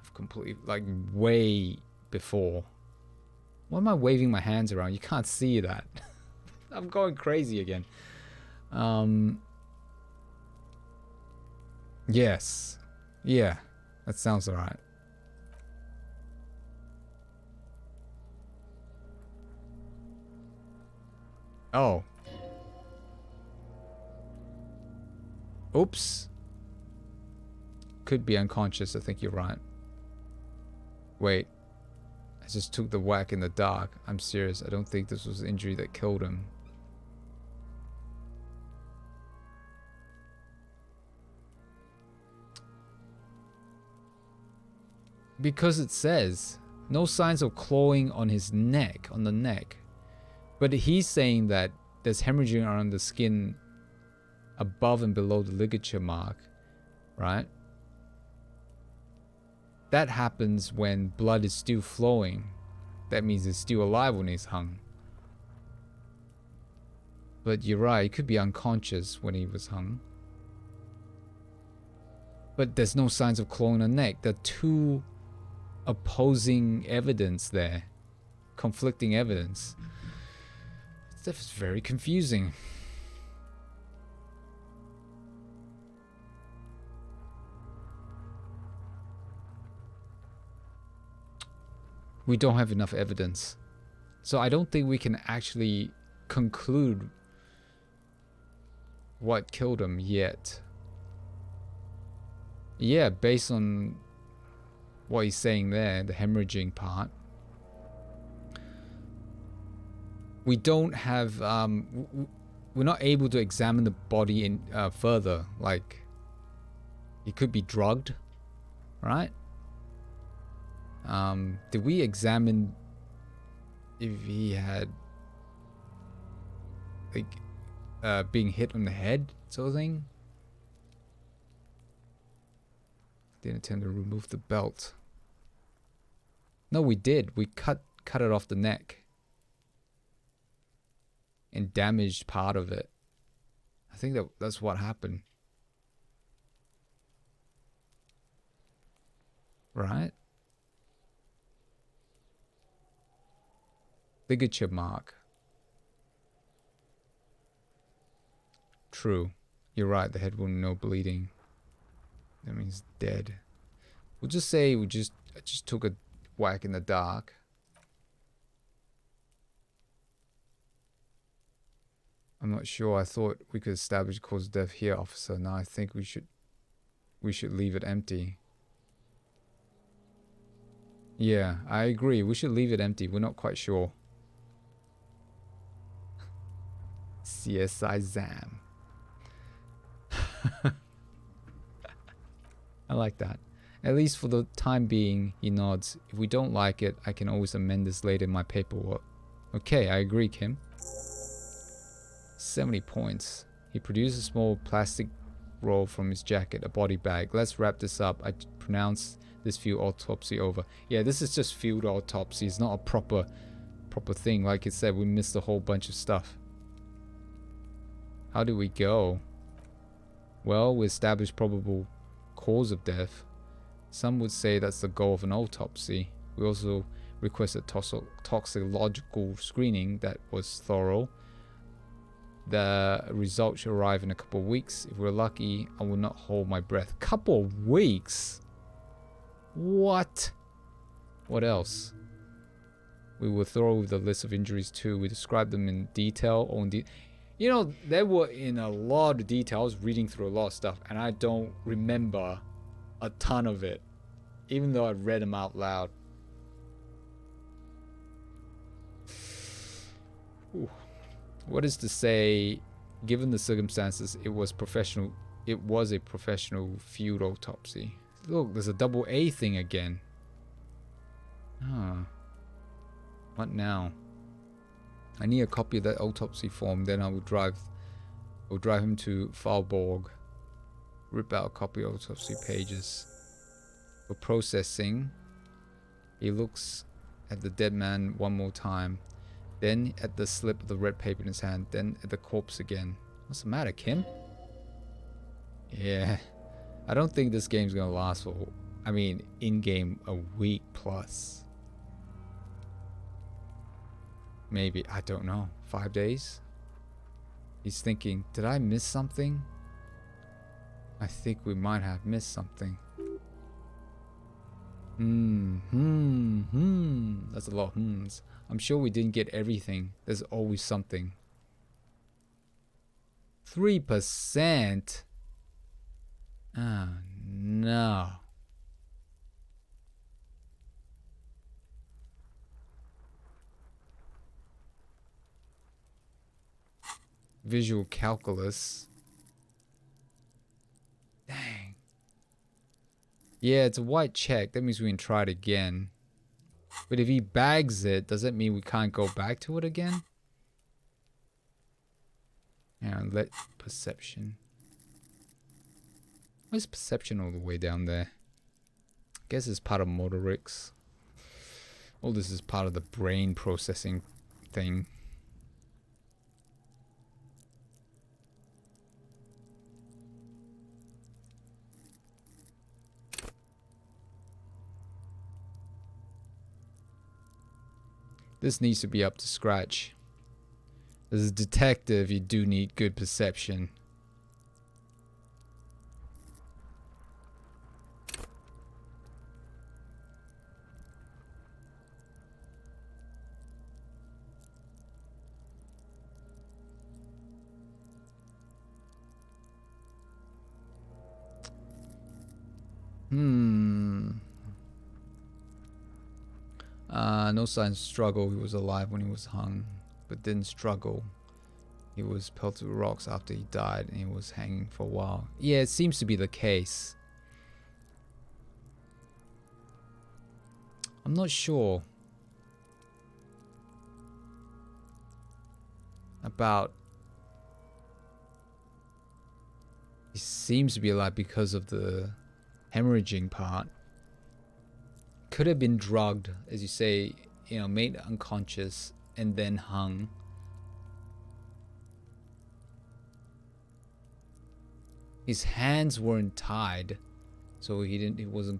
I've completely, like, way before. Why am I waving my hands around? You can't see that. I'm going crazy again. Yes. Yeah. That sounds alright. Oh. Oops. Could be unconscious. I think you're right. Wait. I just took the whack in the dark. I'm serious. I don't think this was the injury that killed him. Because it says no signs of clawing on his neck, on the neck. But he's saying that there's hemorrhaging around the skin above and below the ligature mark. right? That happens when blood is still flowing. That means it's still alive when he's hung. But you're right, he could be unconscious when he was hung. But there's no signs of claw on the neck. There are two opposing evidence there. Conflicting evidence. Stuff is very confusing. We don't have enough evidence. So I don't think we can actually conclude what killed him yet. Yeah, based on what he's saying there, the hemorrhaging part. We don't have, we're not able to examine the body in further. Like, he could be drugged, right? Did we examine if he had, like, being hit on the head, sort of thing? Didn't attempt to remove the belt. No, we did. We cut it off the neck and damaged part of it. I think that's what happened. Right? Ligature mark. True. You're right, the head wound, no bleeding. That means dead. We'll just say I just took a whack in the dark. I'm not sure. I thought we could establish cause of death here, officer. Now I think we should leave it empty. Yeah, I agree. We should leave it empty. We're not quite sure. CSI Zam. I like that. At least for the time being, he nods. If we don't like it, I can always amend this later in my paperwork. Okay, I agree, Kim. 70 points. He produced a small plastic roll from his jacket, a body bag. Let's wrap this up. I pronounce this field autopsy over. Yeah, this is just field autopsy. It's not a proper thing. Like I said, we missed a whole bunch of stuff. How do we go? Well, we established probable cause of death. Some would say that's the goal of an autopsy. We also requested toxicological screening that was thorough. The results should arrive in a couple of weeks. If we're lucky, I will not hold my breath. Couple of weeks? What? What else? We were thorough with the list of injuries too. We described them in detail. You know, they were in a lot of detail. I was reading through a lot of stuff, and I don't remember a ton of it, even though I read them out loud. Ooh. What is to say, given the circumstances, it was a professional field autopsy. Look, there's a double A thing again. Huh. What now? I need a copy of that autopsy form, then I will drive him to Falborg. Rip out a copy of autopsy pages. For processing, he looks at the dead man one more time. Then at the slip of the red paper in his hand. Then at the corpse again. What's the matter, Kim? Yeah. I don't think this game's gonna last for, I mean, in-game a week plus. Maybe, I don't know, 5 days? He's thinking, did I miss something? I think we might have missed something. That's a lot of hmms. I'm sure we didn't get everything. There's always something. 3%? Oh, no. Visual calculus. Dang. Yeah, it's a white check. That means we can try it again. But if he bags it, does that mean we can't go back to it again? And let perception. Where's perception all the way down there? Guess it's part of motorics. All this is part of the brain processing thing. This needs to be up to scratch. As a detective, you do need good perception. No signs of struggle. He was alive when he was hung, but didn't struggle. He was pelted with rocks after he died, and he was hanging for a while. Yeah, it seems to be the case. I'm not sure about... He seems to be alive because of the hemorrhaging part. Could have been drugged, as you say, you know, made unconscious and then hung. His hands weren't tied, so he wasn't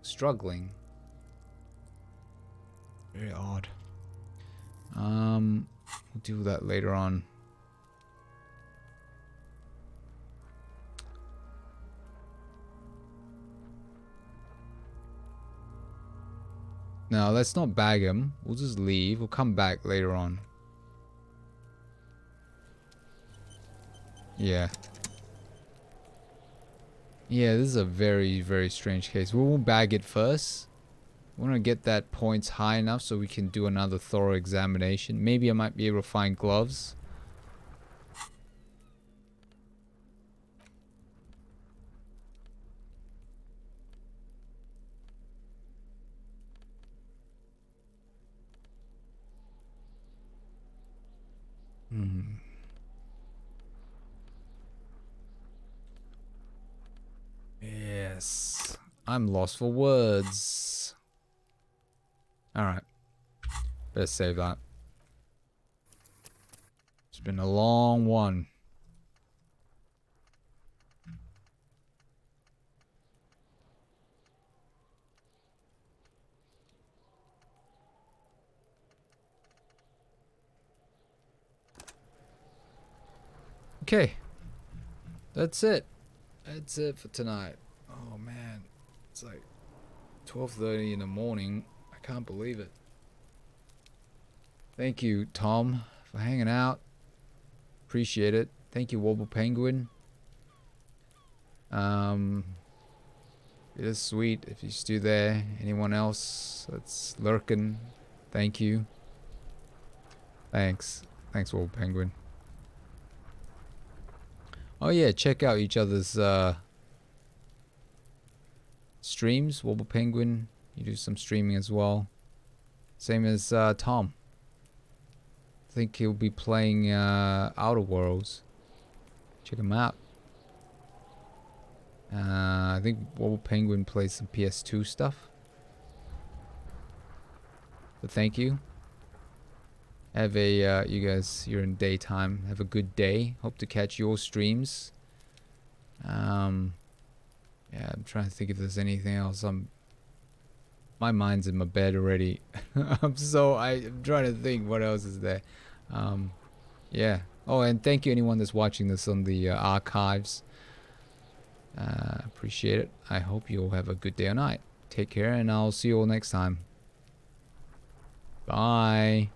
struggling. Very odd. We'll do that later on. Now, let's not bag him. We'll just leave. We'll come back later on. Yeah. Yeah, this is a very, very strange case. We won't bag it first. We want to get that points high enough so we can do another thorough examination. Maybe I might be able to find gloves. Yes. I'm lost for words. Alright. Better save that. It's been a long one. Okay. That's it. That's it for tonight. Oh man. It's like 12:30 in the morning. I can't believe it. Thank you, Tom, for hanging out. Appreciate it. Thank you, Wobble Penguin. It is sweet if you're still there. Anyone else that's lurking, thank you. Thanks. Thanks, Wobble Penguin. Oh yeah, check out each other's streams. Wobble Penguin, you do some streaming as well. Same as Tom. I think he'll be playing Outer Worlds. Check him out. I think Wobble Penguin plays some PS2 stuff. But thank you. Have a, you guys, you're in daytime. Have a good day. Hope to catch your streams. Yeah, I'm trying to think if there's anything else. My mind's in my bed already. I'm trying to think what else is there. Yeah. Oh, and thank you anyone that's watching this on the archives. Appreciate it. I hope you all have a good day or night. Take care, and I'll see you all next time. Bye.